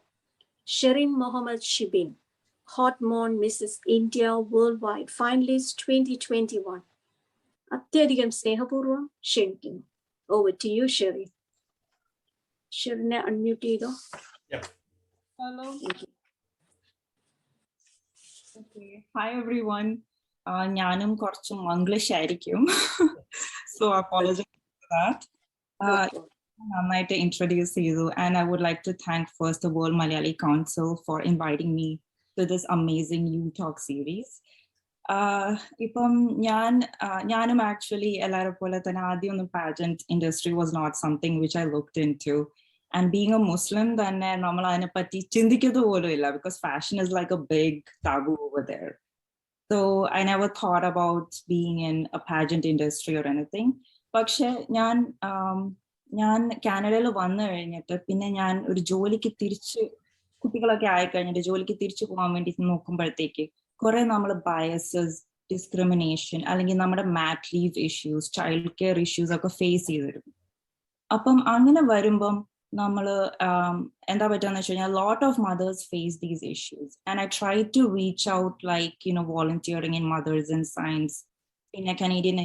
ഷെറിൻ മുഹമ്മദ് ഷിബിൻ, ഹോട്ട്മോൺ Mrs India world wide finalist 2021. അത്യധികം സ്നേഹപൂർവ്വം ക്ഷണിക്കുന്നു. Over to you Sherin. ഷെറിനെ അൺമ്യൂട്ട് ചെയ്തോ. Hello. Okay. Hi everyone. ഞാനും കുറച്ച് മംഗ്ലീഷ് ആയിരിക്കും. So apologize for that. നന്നായിട്ട് introduce ചെയ്തു, and I would like to thank first the World Malayali Council for inviting me to this amazing YouTalk series. ഇപ്പം ഞാനും actually എല്ലാവരും പോലെ തന്നെ ആദ്യമൊന്നും pageant industry was not something which I looked into, and being a Muslim തന്നെ നമ്മൾ അതിനെപ്പറ്റി ചിന്തിക്കുന്നത് പോലും ഇല്ല, because fashion is like a big taboo over there. So I never thought about being in a pageant industry or anything. പക്ഷെ ഞാൻ കാനഡയിൽ വന്നു കഴിഞ്ഞിട്ട് പിന്നെ ഞാൻ ഒരു ജോലിക്ക് കുട്ടികളൊക്കെ ആയിക്കഴിഞ്ഞിട്ട് ജോലിക്ക് തിരിച്ചു പോകാൻ വേണ്ടി നോക്കുമ്പോഴത്തേക്ക് കുറെ നമ്മൾ ബയസസ്, ഡിസ്ക്രിമിനേഷൻ, അല്ലെങ്കിൽ നമ്മുടെ mat leave issues, child care issues ഒക്കെ ഫേസ് ചെയ്തിരുന്നു. അപ്പം അങ്ങനെ വരുമ്പം നമ്മൾ എന്താ പറ്റുകയെന്ന് വെച്ച് കഴിഞ്ഞാൽ lot of mothers face these issues, and I try to reach out like volunteering in mothers in science, പിന്നെ Canadian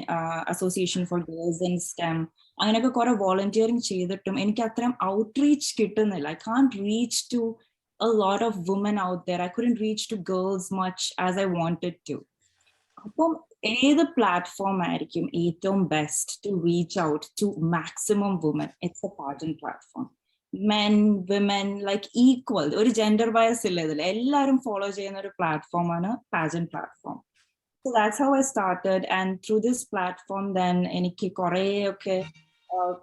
association for girls in STEM, അങ്ങനെയൊക്കെ കുറെ വോളണ്ടിയറിങ് ചെയ്തിട്ടും എനിക്ക് അത്രയും ഔട്ട്റീച്ച് കിട്ടുന്നില്ല. I can't reach to a lot of women out there. I couldn't reach to girls much as I wanted to. അപ്പം ഏത് platform ആയിരിക്കും ഏറ്റവും best to reach out to maximum woman? It's a pageant platform. Men, women, like equal, ഒരു gender bias ഇല്ല ഇതിൽ, എല്ലാവരും follow ചെയ്യുന്ന ഒരു പ്ലാറ്റ്ഫോമാണ് pageant platform. So that's how I started, and through this platform then എനിക്ക്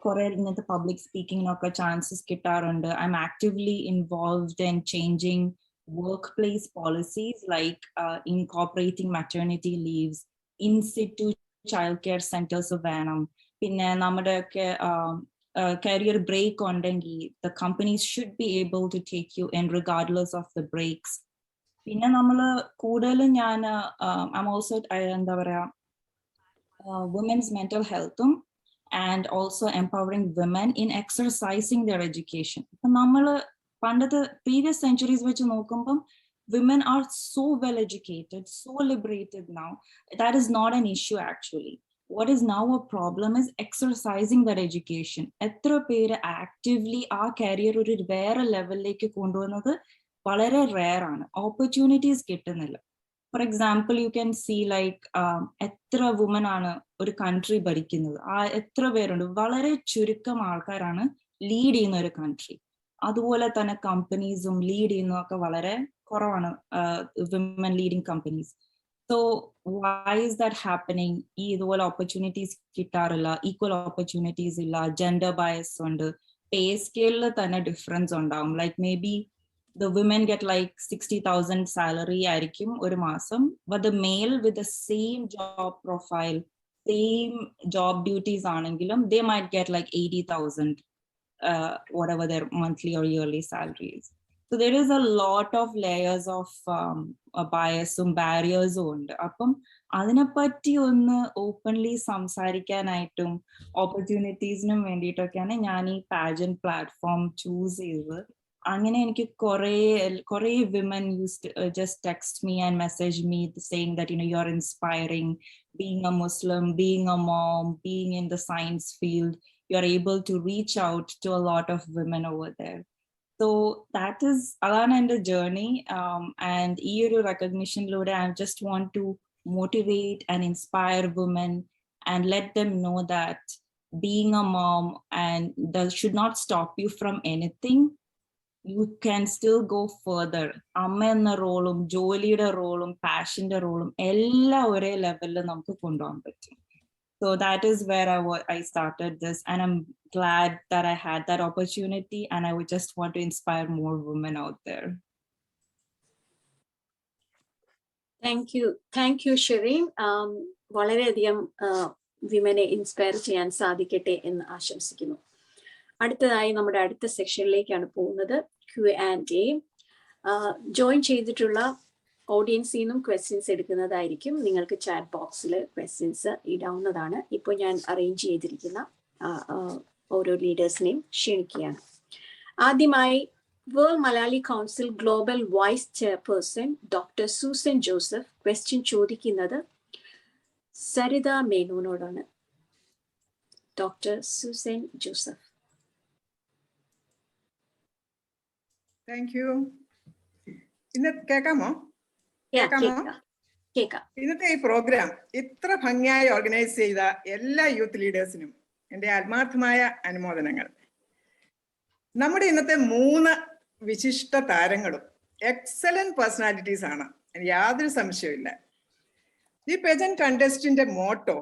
കുറെ ഇങ്ങനത്തെ പബ്ലിക് സ്പീക്കിങ്ങിനൊക്കെ ചാൻസസ് കിട്ടാറുണ്ട്. I am actively involved in changing work place policies like incorporating maternity leaves, in situ child care centres വേണം. പിന്നെ നമ്മുടെയൊക്കെ career break ഉണ്ടെങ്കിൽ the companies should be able to take you in regardless of the breaks. പിന്നെ നമ്മൾ കൂടുതലും I'm also എന്താ പറയാ women's mental health and also empowering women in exercising their education. The previous centuries which women are so well educated, so liberated now. That is not an issue actually. What is now a problem is exercising that education. Etra pere actively our career ഒരു വേറെ ലെവലിലേക്ക് കൊണ്ടുവന്നത് വളരെ rare ആണ്. Opportunities കിട്ടുന്നില്ല. For example, you can see like എത്ര women ആണ് ഒരു country ഭരിക്കുന്നത്. എത്ര പേരുണ്ട്. വളരെ ചുരുക്കം ആൾക്കാരാണ് lead ചെയ്യുന്ന ഒരു country. അതുപോലെ തന്നെ കമ്പനീസും ലീഡ് ചെയ്യുന്നതൊക്കെ വളരെ കുറവാണ്, women leading companies. So why is that happening? ഇതുപോലെ opportunities കിട്ടാറില്ല, equal opportunities ഇല്ല, gender bias ഉണ്ട്, pay scale തന്നെ difference ഉണ്ടാവും. Like maybe the women get like 60,000 salary ആയിരിക്കും ഒരു മാസം, but the male with the same job profile, same job duties ആണെങ്കിലും they might get like 80,000, whatever their monthly or yearly salary is. So there is a lot of layers of bias barriers ഉണ്ട്. അപ്പം അതിനെപ്പറ്റി ഒന്ന് openly സംസാരിക്കാനായിട്ടും ഓപ്പർച്യൂണിറ്റീസിനും വേണ്ടിയിട്ടൊക്കെയാണ് ഞാൻ ഈ pageant platform choose ചെയ്തത്. അങ്ങനെ എനിക്ക് കുറേ women used to just text me and message me saying that, you know, you're inspiring, being a Muslim, being a mom, being in the science field, you're able to reach out to a lot of women over there. So that is Alana and the journey, and EU recognition load. I just want to motivate and inspire women and let them know that being a mom and that should not stop you from anything. You can still go further. Amma enna role joliyude role passion de role ella ore level il namukku konduvan pattum. So that is where I started this, and I'm glad that I had that opportunity, and I would just want to inspire more women out there. Thank you Sherin. വളരെയധികം വിമനെ inspire ചെയ്യാൻ സാധിക്കട്ടെ എന്ന് ആശംസിക്കുന്നു. അടുത്തതായി നമ്മുടെ അടുത്ത സെക്ഷനിലേക്കാണ് പോകുന്നത്, Q&A. Join ചെയ്തിട്ടുള്ള ഓഡിയൻസിൽ നിന്നും ക്വസ്റ്റ്യൻസ് എടുക്കുന്നതായിരിക്കും. നിങ്ങൾക്ക് ചാറ്റ് ബോക്സിൽ ക്വസ്റ്റ്യൻസ് ഇടാവുന്നതാണ്. ഇപ്പോൾ ഞാൻ അറേഞ്ച് ചെയ്തിരിക്കുന്ന ഓരോ ലീഡേഴ്സിനെയും ക്ഷണിക്കുകയാണ്. ആദ്യമായി world Malayali council global vice chairperson doctor Susan Joseph question ചോദിക്കുന്നത് സരിത മേനോനോടാണ്. Doctor Susan Joseph. Thank you. ഇന്ന് കേൾക്കാമോ? ഇന്നത്തെ ഈ പ്രോഗ്രാം ഇത്ര ഭംഗിയായി ഓർഗനൈസ് ചെയ്ത എല്ലാ യൂത്ത് ലീഡേഴ്സിനും എൻ്റെ ആത്മാർത്ഥമായ അനുമോദനങ്ങൾ. നമ്മുടെ ഇന്നത്തെ 3 വിശിഷ്ട താരങ്ങളും എക്സലന്റ് പേഴ്സണാലിറ്റീസ് ആണ്, യാതൊരു സംശയമില്ല. ഈ പെജന്റ് കണ്ടസ്റ്റിന്റെ മോട്ടോ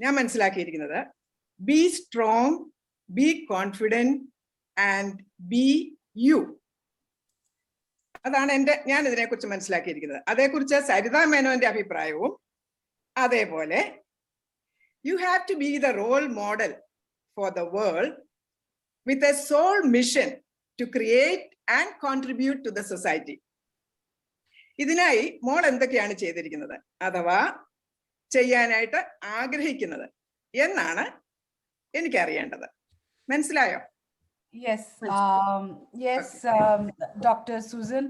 ഞാൻ മനസ്സിലാക്കിയിരിക്കുന്നത് be strong, be confident and be you. അതാണ് ഞാൻ ഇതിനെക്കുറിച്ച് മനസ്സിലാക്കിയിരിക്കുന്നത്. അതേക്കുറിച്ച് സരിത മേനോന്റെ അഭിപ്രായവും അതേപോലെ you have to be the role model for the world with a sole mission to create and contribute to the society. ഇതിനായി മോൾ എന്തൊക്കെയാണ് ചെയ്തിരിക്കുന്നത് അഥവാ ചെയ്യാനായിട്ട് ആഗ്രഹിക്കുന്നത് എന്നാണ് എനിക്കറിയേണ്ടത്. മനസ്സിലായോ? Yes, Dr. Susan,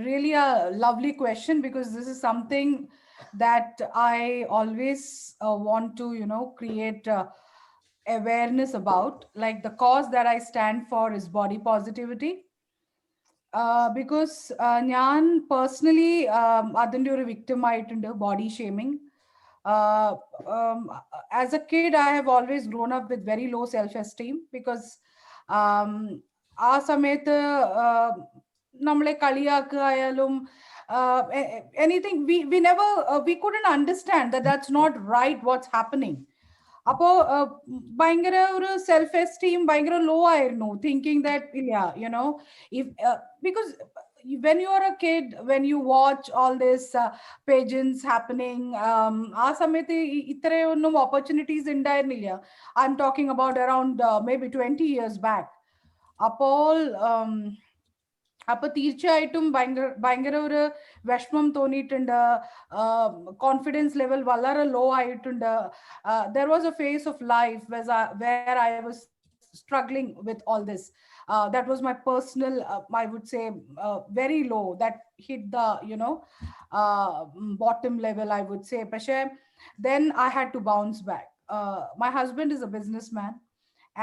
really a lovely question, because this is something that I always want to, create awareness about. Like the cause that I stand for is body positivity. Because ഞാൻ personally അതിൻ്റെ ഒരു victim ആയിട്ടുണ്ട്, body shaming. As a kid, I have always grown up with very low self-esteem, because ആ സമയത്ത് നമ്മളെ കളിയാക്കുകയാലും anything, we couldn't understand that that's not right what's happening. അപ്പോ ഭയങ്കര ഒരു സെൽഫ് എസ്റ്റീം ഭയങ്കര ലോ ആയിരുന്നു, thinking that if because when you are a kid, when you watch all this pageants happening, ആ സമയത്ത് ഇത്രയൊന്നും opportunities ഉണ്ടായിരുന്നില്ല. I'm talking about around maybe 20 years back. അപ്പോൾ അപ്പൊ തീർച്ചയായിട്ടും ഭയങ്കര ഒരു വിഷമം തോന്നിയിട്ടുണ്ട്. കോൺഫിഡൻസ് ലെവൽ വളരെ ലോ ആയിട്ടുണ്ട്. There was a phase of life where I was struggling with all this. That was my personal, I would say, very low. That hit the, bottom level, I would say. പക്ഷേ then I had to bounce back. My husband is a businessman,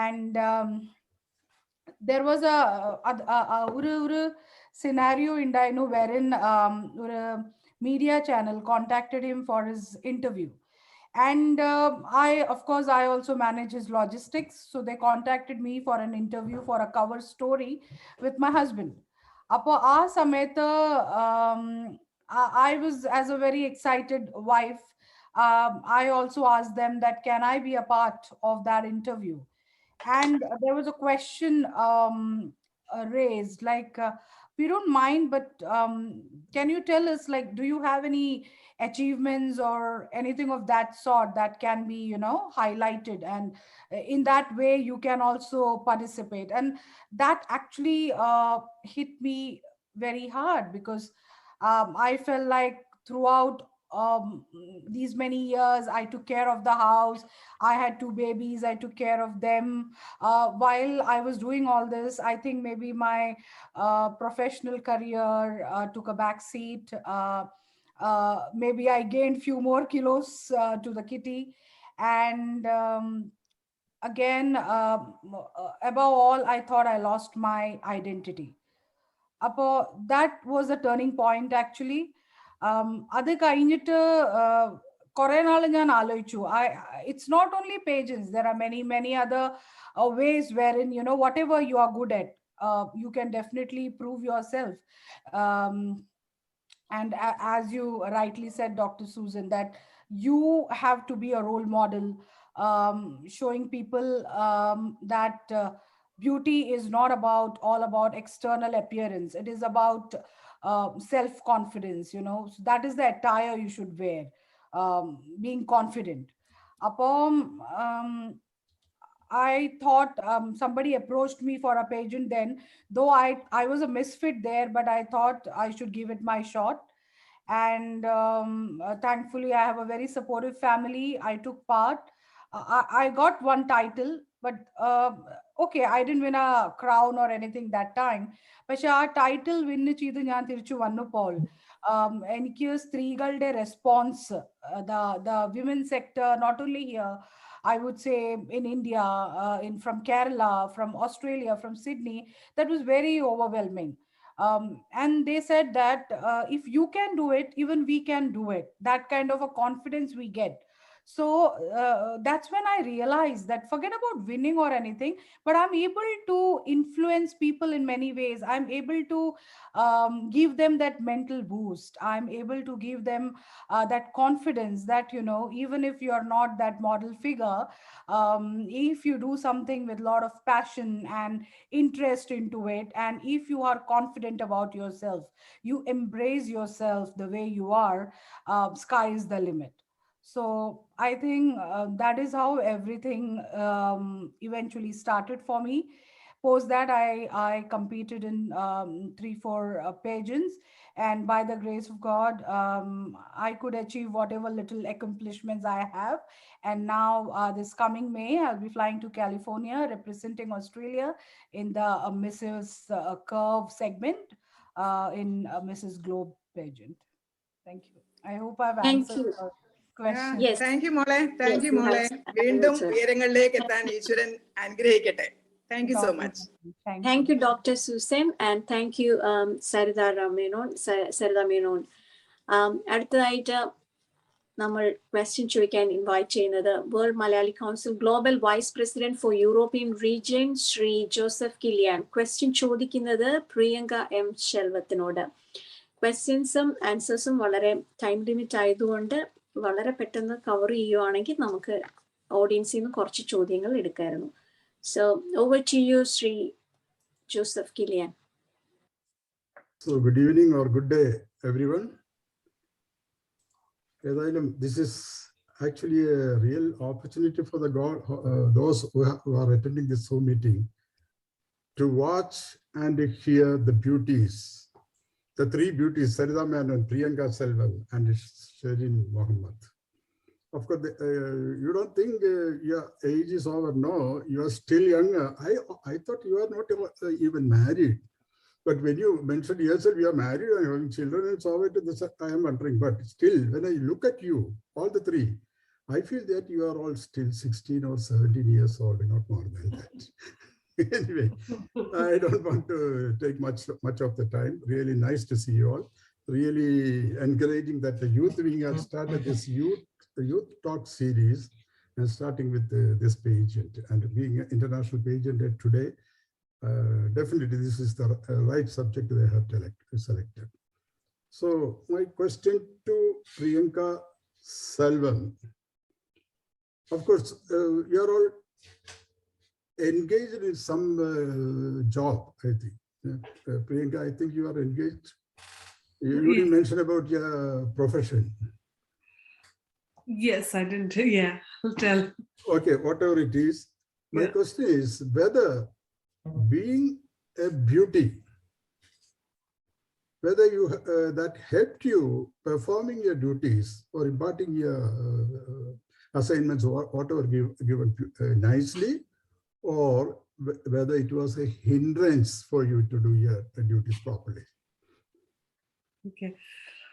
and there was a scenario in Dino wherein a media channel contacted him for his interview. And of course, I also manage his logistics. So they contacted me for an interview for a cover story with my husband. Apo aa sametha, I was, as a very excited wife, I also asked them that can I be a part of that interview. And there was a question raised, like, we don't mind, but can you tell us, like, do you have any achievements or anything of that sort that can be, highlighted, and in that way you can also participate? And that actually hit me very hard, because I felt like throughout these many years I took care of the house. I had 2 babies, I took care of them. While I was doing all this, I think maybe my professional career took a back seat. Maybe I gained few more kilos to the kitty. And again, above all, I thought I lost my identity. Apo that was a turning point actually. അത് കഴിഞ്ഞിട്ട് കുറെ നാൾ ഞാൻ ആലോചിച്ചു. It's not only Pageants, there are many other ways wherein, whatever you are good at, you can definitely prove yourself. And as you rightly said, Dr. Susan, that you have to be a role model, showing people that beauty is not all about external appearance. It is about self-confidence. So that is the attire you should wear, being confident. Upon I thought, somebody approached me for a pageant then, though I was a misfit there, but I thought I should give it my shot. And thankfully I have a very supportive family. I took part. I got one title, but okay, I didn't win a crown or anything that time. പക്ഷെ ആ title വിന്ന് ചെയ്ത് ഞാൻ തിരിച്ചു വന്നപ്പോൾ എനിക്ക് സ്ത്രീകളുടെ response, the women sector, not only here, I would say in India, from Kerala, from Australia, from Sydney, that was very overwhelming. And they said that if you can do it, even we can do it. That kind of a confidence we get. So that's when I realized that forget about winning or anything, but I'm able to influence people in many ways. I'm able to give them that mental boost. I'm able to give them that confidence that, even if you're not that model figure, if you do something with a lot of passion and interest into it, and if you are confident about yourself, you embrace yourself the way you are, sky is the limit. So I think that is how everything eventually started for me. Post that, I competed in 3-4 pageants, and by the grace of God, I could achieve whatever little accomplishments I have. And now this coming May, I'll be flying to California representing Australia in the Mrs. Curve segment in Mrs. Globe pageant. Thank you. I hope I've Thank answered you. your question. Yes. Thank you മോളെ, thank you Yes, മോളെ. yes. വീണ്ടും Answered. ഉയരങ്ങളിലേക്ക് എത്താൻ ഈശ്വരൻ അനുഗ്രഹിക്കട്ടെ. Thank you so God much. bless you. Thank you, Dr. Susan, and thank you, Sarritha Menon. അടുത്തതായിട്ട് നമ്മൾ question ചോദിക്കാൻ ഇൻവൈറ്റ് ചെയ്യുന്നത് world Malayali council global vice president for European region Shri Joseph Kilian. Question ചോദിക്കുന്നത് പ്രിയങ്ക എം ശെൽവത്തിനോട്. ക്വസ്റ്റ്യൻസും ആൻസേഴ്സും വളരെ ടൈം ലിമിറ്റ് ആയതുകൊണ്ട് വളരെ പെട്ടെന്ന് കവർ ചെയ്യുവാണെങ്കിൽ നമുക്ക് ഓഡിയൻസിൽ നിന്ന് കുറച്ച് ചോദ്യങ്ങൾ എടുക്കായിരുന്നു. So over to you, Sri Joseph Kilian. So good evening or good day, everyone. This is actually a real opportunity for those who are attending this Zoom meeting to watch and hear the beauties, the three beauties, Sarritha Menon, Priyanka Selvam, and Sherin Mohammed. Of course, you don't think your age is over. No, you are still young. I thought you are not even married. But when you mentioned yourself, you are married and having children, it's over to this. I am wondering. But still, when I look at you, all the three, I feel that you are all still 16 or 17 years old, not more than that. Anyway, I don't want to take much of the time. Really nice to see you all. Really encouraging that the youth wing has started this youth talk series and starting with this pageant and being an international pageant today. Definitely, this is the right subject they have selected. So my question to Priyanka Selvam. Of course, you are all engaged in some job, I think. Priyanka, I think you are engaged. You didn't mention about your profession. Yes, I didn't. Yeah, I'll tell. Okay, whatever it is. My question is whether being a beauty, whether you that helped you performing your duties or imparting your assignments or whatever given nicely, or whether it was a hindrance for you to do your duties properly. Okay.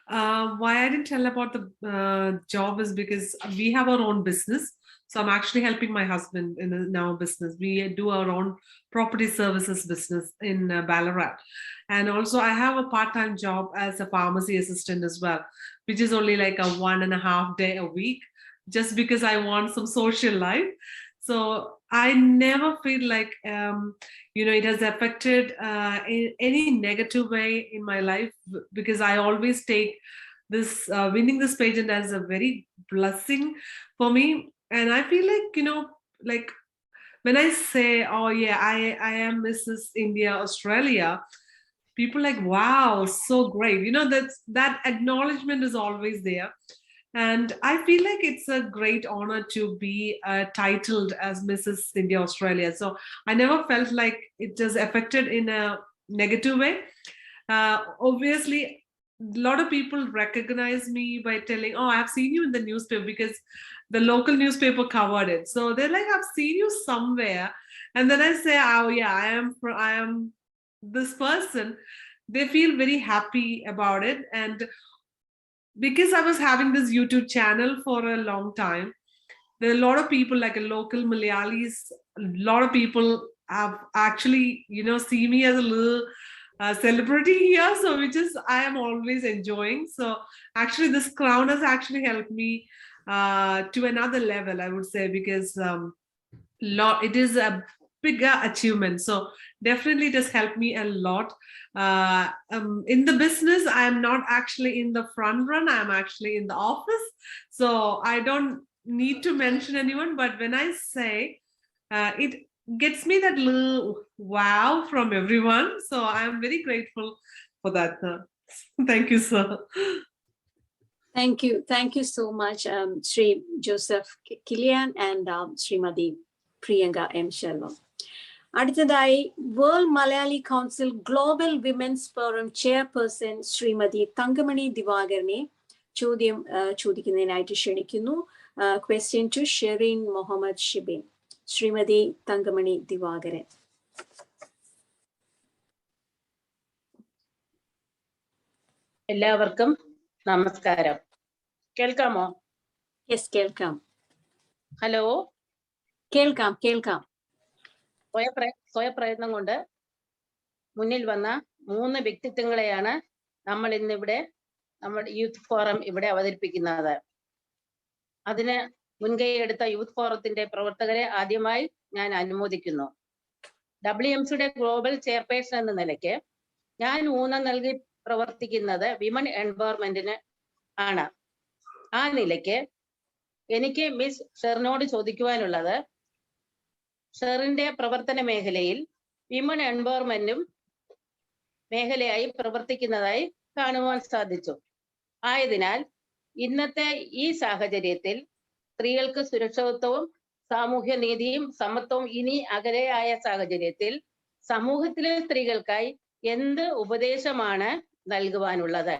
Why I didn't tell about the job is because we have our own business. So I'm actually helping my husband in our business. We do our own property services business in Ballarat. And also I have a part-time job as a pharmacy assistant as well, which is only like a 1.5 day a week, just because I want some social life. So I never feel like, it has affected in any negative way in my life, because I always take this winning this pageant as a very blessing for me. And I feel like, like when I say, oh yeah, I am Mrs. India, Australia, people like, wow, so great. That acknowledgement is always there. And I feel like it's a great honor to be titled as Mrs. India Australia. So I never felt like it was affected in a negative way. Obviously, a lot of people recognize me by telling, oh, I've seen you in the newspaper, because the local newspaper covered it. So they're like, I've seen you somewhere. And then I say, oh yeah, I am this person. They feel very happy about it. And because I was having this YouTube channel for a long time, there are a lot of people, like a local Malayalis, a lot of people have actually, see me as a little celebrity here. So which is, I am always enjoying. So actually this crown has actually helped me to another level, I would say, because it is a bigger achievement. So definitely it has helped me a lot. In the business, I am not actually in the front run. I'm actually in the office. So I don't need to mention anyone. But when I say, it gets me that little wow from everyone. So I'm very grateful for that. Thank you, sir. Thank you. Thank you so much, Sri Joseph Kilian and Srimati Priyanka M. Shelvam. അടുത്തതായി world Malayali council global women's forum chairperson Shrimati Thankamani ദിവാകരനെ ചോദിക്കുന്നതിനായിട്ട് ക്ഷണിക്കുന്നു. Question to Sherin Muhammad Shibin. Shrimati Thankamani Divakaran. എല്ലാവർക്കും നമസ്കാരം. കേൾക്കാമോ? Yes, കേൾക്കാം. Hello, കേൾക്കാം. സ്വയപ്രയത്നം കൊണ്ട് മുന്നിൽ വന്ന 3 വ്യക്തിത്വങ്ങളെയാണ് നമ്മൾ ഇന്നിവിടെ നമ്മുടെ യൂത്ത് ഫോറം ഇവിടെ അവതരിപ്പിക്കുന്നത്. അതിന് മുൻകൈ എടുത്ത യൂത്ത് ഫോറത്തിന്റെ പ്രവർത്തകരെ ആദ്യമായി ഞാൻ അനുമോദിക്കുന്നു. WMCയുടെ ഗ്ലോബൽ ചെയർപേഴ്സൺ എന്ന നിലയ്ക്ക് ഞാൻ ഊന്നൽ നൽകി പ്രവർത്തിക്കുന്നത് വിമൺ എംപവർമെന്റിന് ആണ്. ആ നിലയ്ക്ക് എനിക്ക് മിസ് ഷെറിനോട് ചോദിക്കുവാനുള്ളത്, ഷെറിന്റെ പ്രവർത്തന മേഖലയിൽ വിമൺ എംപവർമെന്റും മേഖലയായി പ്രവർത്തിക്കുന്നതായി കാണുവാൻ സാധിച്ചു. ആയതിനാൽ ഇന്നത്തെ ഈ സാഹചര്യത്തിൽ സ്ത്രീകൾക്ക് സുരക്ഷിതത്വവും സാമൂഹ്യ നീതിയും സമത്വവും ഇനി അകലെയായ സാഹചര്യത്തിൽ സമൂഹത്തിലെ സ്ത്രീകൾക്കായി എന്ത് ഉപദേശമാണ് നൽകുവാനുള്ളത്?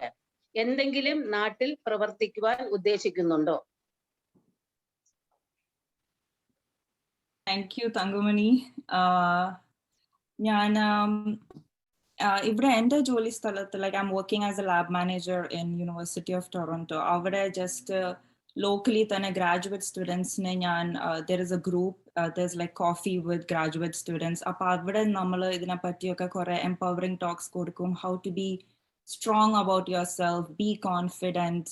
എന്തെങ്കിലും നാട്ടിൽ പ്രവർത്തിക്കുവാൻ ഉദ്ദേശിക്കുന്നുണ്ടോ? Thank you, Tangumani. ഞാൻ ഇവിടെ എൻ്റെ ജോലി സ്ഥലത്ത്, like I'm working as a lab manager in University of Toronto. അവിടെ just locally തന്നെ graduate students നെ ഞാൻ there is a group, there's like coffee with graduate students. അപ്പൊ അവിടെ നമ്മൾ ഇതിനെ പറ്റിയൊക്കെ കുറെ empowering talks കൊടുക്കും. How to be strong about yourself, be confident,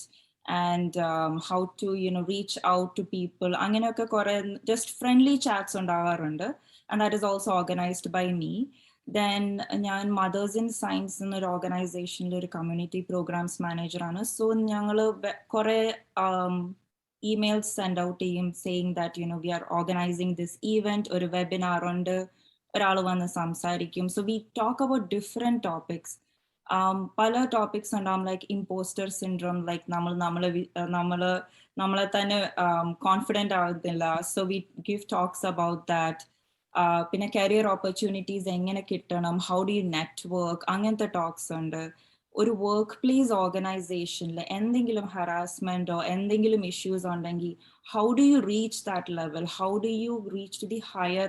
and how to reach out to people. അങ്ങനെയൊക്കെ കുറെ just friendly chats ഉണ്ടാവാറുണ്ട്. And that is also organized by me. Then ഞാൻ Mothers in Science എന്നൊരു ഓർഗനൈസേഷനിൽ ഒരു community programmes മാനേജറാണ്. So ഞങ്ങൾ കുറെ emails send out ചെയ്യും saying that we are organizing this event, ഒരു webinar ഉണ്ട്, ഒരാൾ വന്ന് സംസാരിക്കും. So we talk about different topics. പല ടോപ്പിക്സ് ഉണ്ടാവും, ലൈക്ക് ഇമ്പോസ്റ്റർ സിൻഡ്രോം, ലൈക്ക് നമ്മളെ തന്നെ കോൺഫിഡൻ്റ് ആവുന്നില്ല. So we give talks about that. പിന്നെ കരിയർ ഓപ്പർച്യൂണിറ്റീസ് എങ്ങനെ കിട്ടണം, ഹൗ ഡു യു നെറ്റ്വർക്ക്, അങ്ങനത്തെ ടോക്സ് ഉണ്ട്. ഒരു വർക്ക് പ്ലേസ് ഓർഗനൈസേഷനിൽ എന്തെങ്കിലും ഹറാസ്മെന്റോ എന്തെങ്കിലും ഇഷ്യൂസ് ഉണ്ടെങ്കിൽ how do you reach that level, how do you reach to the higher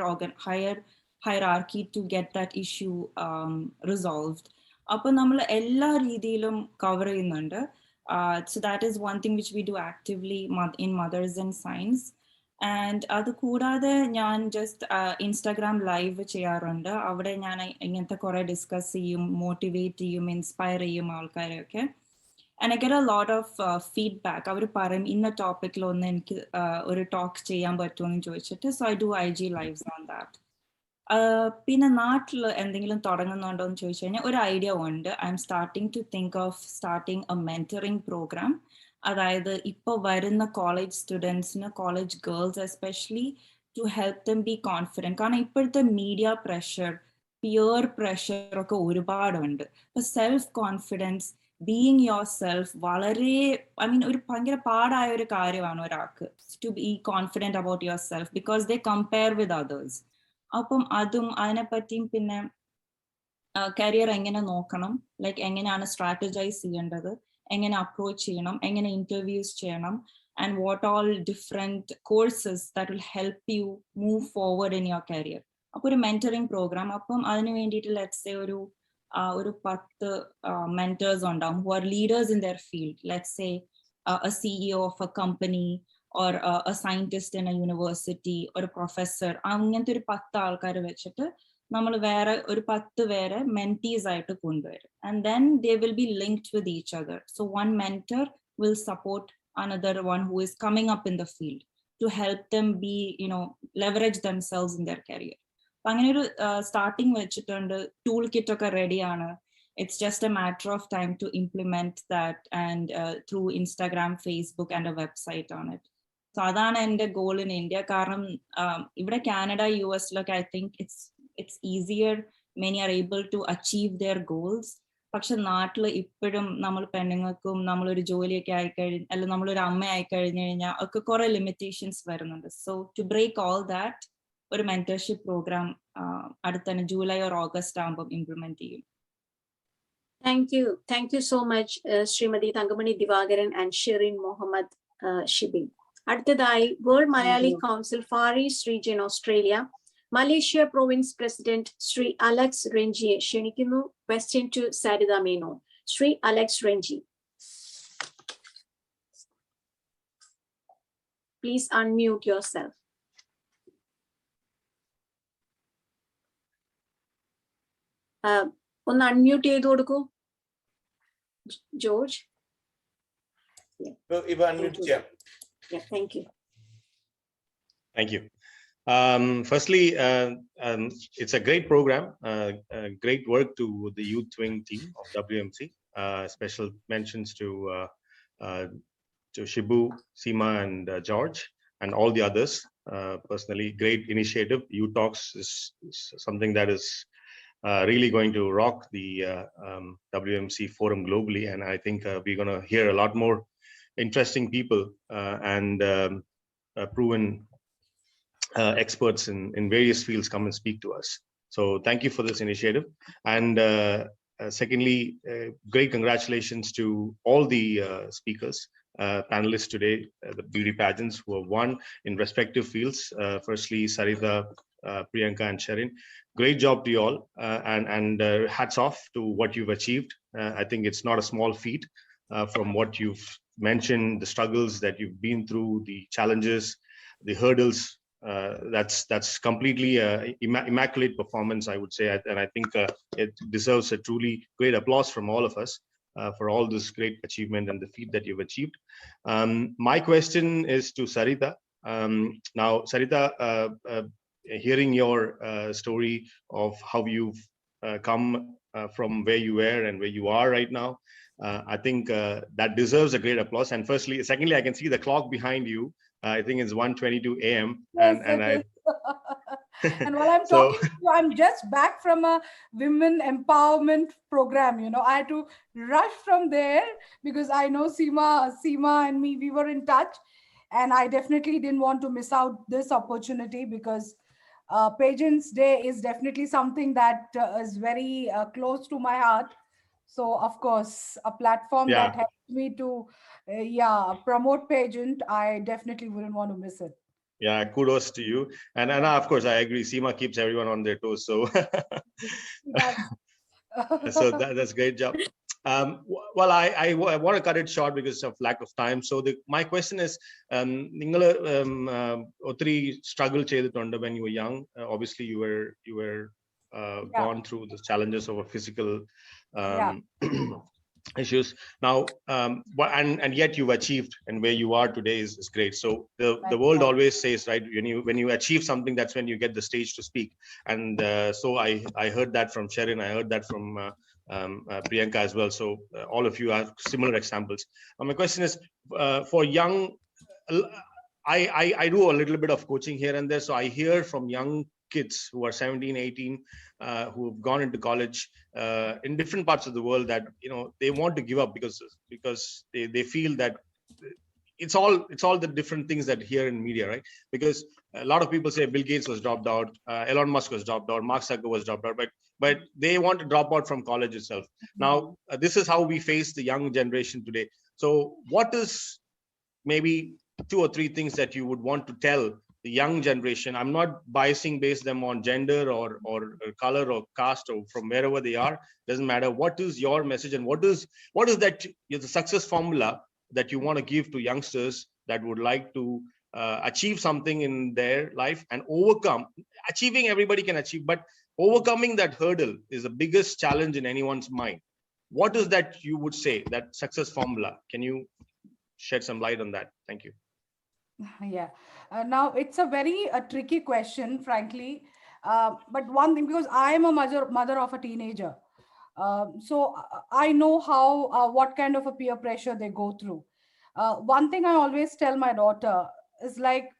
hierarchy to get that issue resolved. അപ്പോൾ നമ്മൾ എല്ലാ രീതിയിലും കവർ ചെയ്യുന്നുണ്ട്. So that is one thing which we do actively in Mothers in Science. And അത് കൂടാതെ ഞാൻ just Instagram live ചെയ്യാറുണ്ട്. അവിടെ ഞാൻ ഇങ്ങനത്തെ കുറെ ഡിസ്കസ് ചെയ്യും, മോട്ടിവേറ്റ് ചെയ്യും, ഇൻസ്പയർ ചെയ്യും ആൾക്കാരെയൊക്കെ. And I get a lot of feedback. അവർ പറയും ഇന്ന ടോപ്പിക്കിൽ ഒന്ന് എനിക്ക് ഒരു ടോക്ക് ചെയ്യാൻ പറ്റുമെന്ന് ചോദിച്ചിട്ട്. So I do IG lives on that. പിന്നെ നാട്ടിൽ എന്തെങ്കിലും തുടങ്ങുന്നുണ്ടോ എന്ന് ചോദിച്ചു കഴിഞ്ഞാൽ ഒരു ഐഡിയ ഉണ്ട്. I'm starting to think of starting a mentoring programme. അതായത് ഇപ്പോൾ വരുന്ന കോളേജ് സ്റ്റുഡൻസിന്, college girls especially, to help them be confident. കാരണം ഇപ്പോഴത്തെ മീഡിയ പ്രഷർ, പിയർ പ്രഷർ ഒക്കെ ഒരുപാടുണ്ട്. ഇപ്പൊ self confidence, being yourself വളരെ ഒരു ഭയങ്കര പാടായ ഒരു കാര്യമാണ് ഒരാൾക്ക് to be confident about yourself, because they compare with others. അപ്പം അതും അതിനെപ്പറ്റിയും പിന്നെ കരിയർ എങ്ങനെ നോക്കണം, ലൈക്ക് എങ്ങനെയാണ് സ്ട്രാറ്റജൈസ് ചെയ്യേണ്ടത്, എങ്ങനെ അപ്രോച്ച് ചെയ്യണം, എങ്ങനെ ഇന്റർവ്യൂസ് ചെയ്യണം, and what all different courses that will help you move forward in your career. അപ്പോൾ ഒരു മെന്ററിങ് പ്രോഗ്രാം. അപ്പം അതിന് വേണ്ടിയിട്ട് ലെറ്റ്സ് സേ ഒരു 10 mentors ഉണ്ടാവും who are leaders in their field. Let's say a CEO of a company, or a scientist in a university, or a professor. അങ്ങനത്തെ ഒരു 10 ആൾക്കാരെ വെച്ചിട്ട് നമ്മൾ വേറെ ഒരു 10 പേരെ mentees ആയിട്ട് കൊണ്ടുവരും. And then they will be linked with each other. So one mentor will support another one who is coming up in the field to help them be, leverage themselves in their career. അങ്ങനെ ഒരു starting വെച്ചിട്ടുണ്ട്. Tool kit ഒക്കെ റെഡിയാണ്. It's just a matter of time to implement that, and through Instagram, Facebook, and a website on it. So അതാണ് എൻ്റെ goal in India. കാരണം ഇവിടെ Canada, US-ലൊക്കെ I think it's easier. Many are able to achieve their goals. പക്ഷെ നാട്ടിൽ ഇപ്പോഴും നമ്മൾ പെണ്ണുങ്ങൾക്കും നമ്മളൊരു ജോലിയൊക്കെ ആയിക്കഴിഞ്ഞ്, അല്ലെങ്കിൽ നമ്മളൊരു അമ്മ ആയിക്കഴിഞ്ഞു കഴിഞ്ഞാൽ ഒക്കെ കുറെ ലിമിറ്റേഷൻസ് വരുന്നുണ്ട്. So to break all that ഒരു മെന്റർഷിപ്പ് പ്രോഗ്രാം അടുത്ത ജൂലൈ ഓർ ഓഗസ്റ്റ് ആകുമ്പോൾ ഇംപ്ലിമെന്റ് ചെയ്യും. Thank you so much, Srimati Thangamani Divagaran and Sherin Mohammed Shibin. അടുത്തതായി world Malayali council far east region Australia Malaysia province president Shri Alex റെഞ്ചിയെ ക്ഷണിക്കുന്നു. Question to Saritha Menon. Shri Alex Renji, please unmute yourself. ഒന്ന് unmute ചെയ്ത് കൊടുക്കൂ George. Yeah, thank you. Thank you. Firstly, it's a great program, great work to the youth wing team of WMC. Special mentions to Shibu, Seema, and George, and all the others. Personally, great initiative. YouTalks is something that is really going to rock the WMC forum globally, and I think we're going to hear a lot more interesting people and proven experts in various fields come and speak to us. So thank you for this initiative. And secondly, great congratulations to all the speakers, panelists today, the beauty pageants who have won in respective fields. Firstly, Sarritha, Priyanka and Sherin. Great job to you all, and hats off to what you've achieved. I think it's not a small feat from what you've mentioned, the struggles that you've been through, the challenges, the hurdles. That's completely immaculate performance, I would say, and I think it deserves a truly great applause from all of us for all this great achievement and the feat that you've achieved. My question is to Sarritha. Now, Sarritha, hearing your story of how you've come from where you were and where you are right now, I think that deserves a great applause. And secondly, I can see the clock behind you. I think it's 1:22 a.m. Yes, and I. And while I'm So- talking to you, I'm just back from a women empowerment program. You know, I had to rush from there because I know Seema and me, we were in touch, and I definitely didn't want to miss out this opportunity because Pageants Day is definitely something that is very close to my heart. So, of course, a platform Yeah. that helps me to, promote pageant, I definitely wouldn't want to miss it. Yeah, kudos to you. And of course, I agree. Seema keeps everyone on their toes. So, so that's great job. Well, I want to cut it short because of lack of time. So my question is, Otri struggle cheyidittundu when you were young. Obviously, you were gone through the challenges of a physical issues. Now, and yet you've achieved, and where you are today is great. So the world always says, right, when you achieve something, that's when you get the stage to speak. And so I heard that from Sherin, I heard that from Priyanka as well. So all of you are similar examples. My question is for young. I do a little bit of coaching here and there, so I hear from young kids who are 17, 18, who have gone into college in different parts of the world that they want to give up because they feel that it's all the different things that hear in media, right? Because a lot of people say Bill Gates was dropped out, Elon Musk was dropped out, Mark Zuckerberg was dropped out, but they want to drop out from college itself. Now, this is how we face the young generation today. So what is maybe 2 or 3 things that you would want to tell the young generation? I'm not biasing based them on gender or color or caste or from wherever they are. Doesn't matter. What is your message, and what is that the success formula that you want to give to youngsters that would like to achieve something in their life and overcome? Achieving, everybody can achieve, but overcoming that hurdle is the biggest challenge in anyone's mind. What is that you would say, that success formula? Can you shed some light on that? Thank you. Yeah. Now it's a very tricky question, frankly. But one thing, because I am a mother of a teenager, so I know how what kind of a peer pressure they go through. One thing I always tell my daughter is like,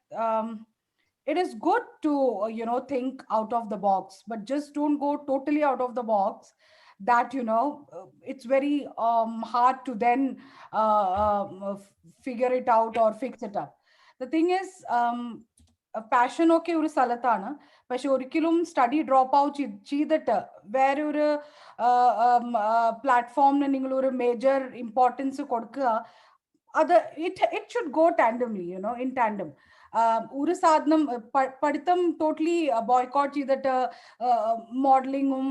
it is good to think out of the box, but just don't go totally out of the box. That it's very hard to then figure it out or fix it up. The thing is, passion ഒക്കെ ഒരു സ്ഥലത്താണ്, പക്ഷെ ഒരിക്കലും study drop out ചെയ്തിട്ട് വേറെ ഒരു പ്ലാറ്റ്ഫോമിന് നിങ്ങൾ ഒരു മേജർ ഇമ്പോർട്ടൻസ് കൊടുക്കുക, അത് it should go tandemly, in tandem. ഒരു സാധനം പഠിത്തം ടോട്ടലി ബോയ്ക്കോട്ട് ചെയ്തിട്ട് മോഡലിങ്ങും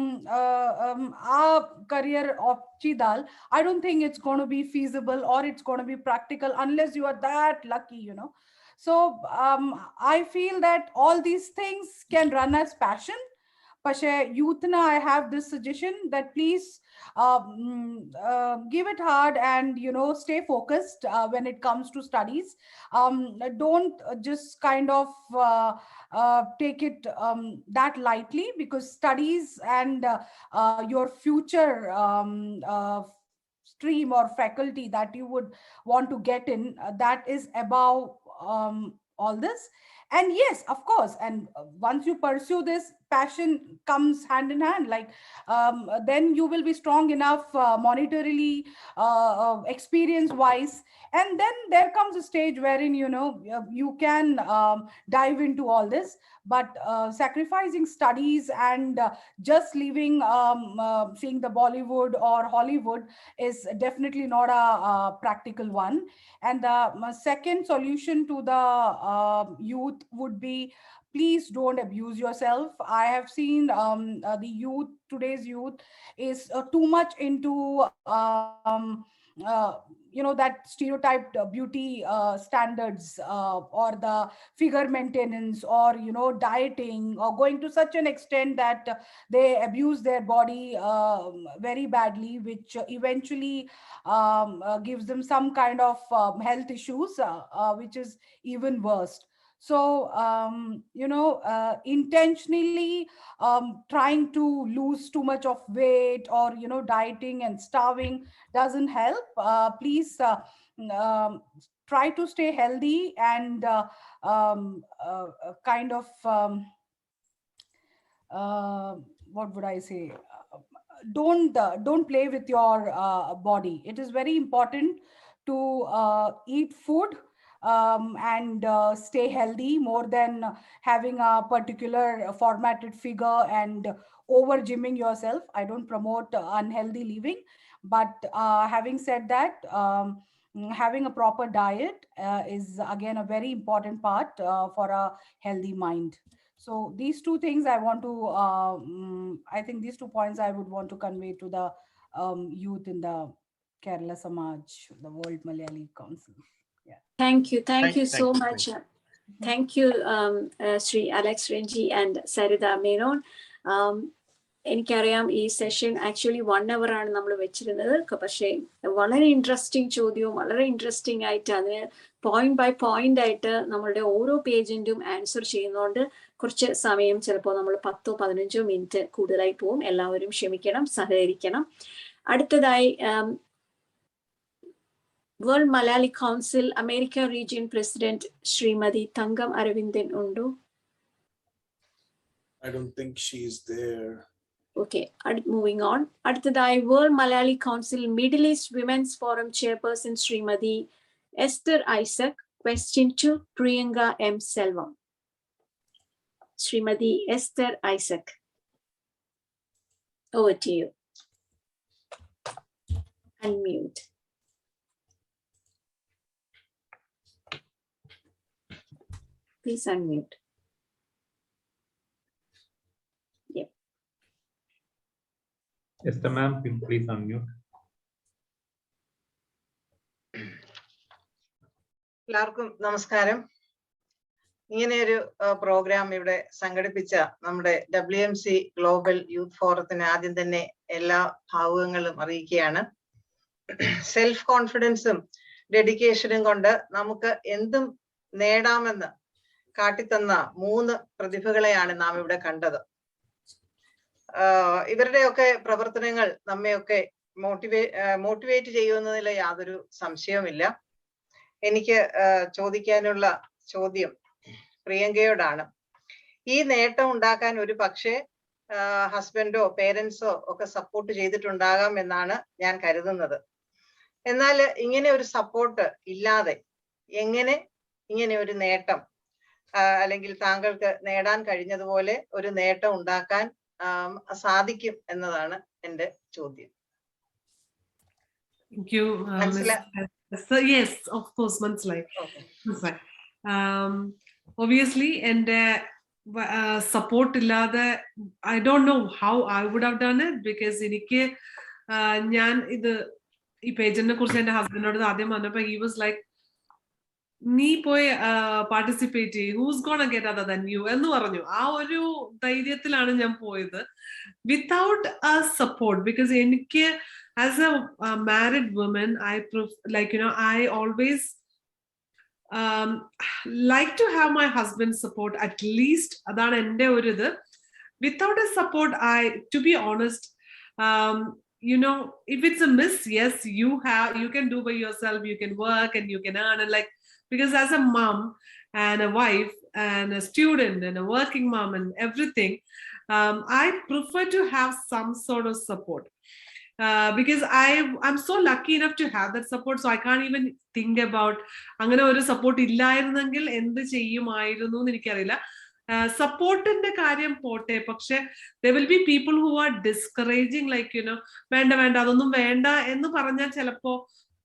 ആ കരിയർ ചെയ്താൽ, I don't think it's going to be feasible or it's going to be practical unless you are that lucky, So I feel that all these things can run as passion. Pashe youth na, I have this suggestion that please give it hard and stay focused when it comes to studies. Don't just kind of take it that lightly, because studies and your future stream or faculty that you would want to get in, that is above all this. And yes, of course, and once you pursue this, passion comes hand in hand. Like then you will be strong enough monetarily, experience wise, and then there comes a stage wherein you can dive into all this. But sacrificing studies and just leaving seeing the Bollywood or Hollywood is definitely not a practical one. And the second solution to the youth would be, please don't abuse yourself. I have seen the youth, today's youth is too much into that stereotyped beauty standards, or the figure maintenance, or dieting, or going to such an extent that they abuse their body very badly, which eventually gives them some kind of health issues, which is even worse. So intentionally trying to lose too much of weight, or dieting and starving doesn't help. Please try to stay healthy, and kind of what would I say, don't play with your body. It is very important to eat food and stay healthy, more than having a particular formatted figure and over gymming yourself. I don't promote unhealthy living, but having said that, having a proper diet is again a very important part for a healthy mind. So these two things I want to, I think these 2 points I would want to convey to the youth in the Kerala Samaj, the World Malayali Council. Yeah. Thank you so you. much. Thank you, Sri Alex Renji and Sarritha Menon. എനിക്കറിയാം ഈ session actually 1 hour ആണ് നമ്മൾ വെച്ചിരുന്നത്. പക്ഷേ വളരെ interesting ചോദ്യവും വളരെ interesting ആയിട്ട് അതിന് പോയിന്റ് ബൈ പോയിന്റ് ആയിട്ട് നമ്മളുടെ ഓരോ പേജന്റും ആൻസർ ചെയ്യുന്നതുകൊണ്ട് കുറച്ച് സമയം ചിലപ്പോൾ നമ്മൾ 10-15 മിനിറ്റ് കൂടുതലായി പോവും. എല്ലാവരും ക്ഷമിക്കണം, സഹകരിക്കണം. അടുത്തതായി world Malayali council America region president Shrimati Thankam Aravindan ഉണ്ടോ? I don't think she is there. Okay, moving on. അടുത്തതായി world Malayali council middle east women's forum chairperson Shrimati Esther Isaac. Question to Priyanka M. Selvam. Srimati Esther Isaac. Over to you. Unmute. Please unmute. Yeah. Esther ma'am, please unmute. എല്ലാവർക്കും നമസ്കാരം. ഇങ്ങനെയൊരു programme ഇവിടെ സംഘടിപ്പിച്ച നമ്മുടെ WMC global youth ഫോറത്തിന് ആദ്യം തന്നെ എല്ലാ ഭാവുകങ്ങളും അറിയിക്കുകയാണ്. സെൽഫ് കോൺഫിഡൻസും ഡെഡിക്കേഷനും കൊണ്ട് നമുക്ക് എന്തും നേടാമെന്ന് കാട്ടിത്തന്ന 3 പ്രതിഭകളെയാണ് നാം ഇവിടെ കണ്ടത്. ഇവരുടെയൊക്കെ പ്രവർത്തനങ്ങൾ നമ്മയൊക്കെ മോട്ടിവേറ്റ് ചെയ്യുന്നതിൽ യാതൊരു സംശയവുമില്ല. എനിക്ക് ചോദിക്കാനുള്ള ചോദ്യം പ്രിയങ്കയോടാണ്. ഈ നേട്ടം ഉണ്ടാക്കാൻ ഒരു പക്ഷേ ഹസ്ബൻഡോ പേരൻസോ ഒക്കെ സപ്പോർട്ട് ചെയ്തിട്ടുണ്ടാകാം എന്നാണ് ഞാൻ കരുതുന്നത്. എന്നാൽ ഇങ്ങനെ ഒരു സപ്പോർട്ട് ഇല്ലാതെ എങ്ങനെ ഇങ്ങനെ ഒരു നേട്ടം അല്ലെങ്കിൽ താങ്കൾക്ക് നേടാൻ കഴിഞ്ഞതുപോലെ ഒരു നേട്ടം ഉണ്ടാക്കാൻ സാധിക്കും എന്നതാണ് എൻ്റെ ചോദ്യം. Thank you. So yes, of course, മനസ്സിലായി. Obviously, and support illade, I don't know how I would have done it, because എനിക്ക് ഞാൻ ഇത് ഈ പേജിനെ കുറിച്ച് എൻ്റെ ഹസ്ബൻഡിനോട് ആദ്യം പറഞ്ഞപ്പോൾ he was like, നീ പോയി പാർട്ടിസിപ്പേറ്റ് ചെയ്യും, who's gonna get other than you എന്ന് പറഞ്ഞു. ആ ഒരു ധൈര്യത്തിലാണ് ഞാൻ പോയത്, വിത്തൗട്ട് a support, because എനിക്ക് as a married woman, I always like to have my husband's support at least. Adana ende oru idu. Without his support, to be honest, if it's a miss, yes, you can do by yourself, you can work and you can earn, and because as a mom and a wife, and a student and a working mom and everything, I prefer to have some sort of support. Because I'm so lucky enough to have that support, so I can't even think about അങ്ങനെ ഒരു support ഇല്ലായിരുന്നെങ്കിൽ എന്ത് ചെയ്യുമായിരുന്നു എന്ന് എനിക്കറിയില്ല. സപ്പോർട്ടിന്റെ കാര്യം പോട്ടെ, പക്ഷെ there will be people who are discouraging, like, you know, വേണ്ട വേണ്ട അതൊന്നും വേണ്ട എന്ന് പറഞ്ഞാൽ ചിലപ്പോ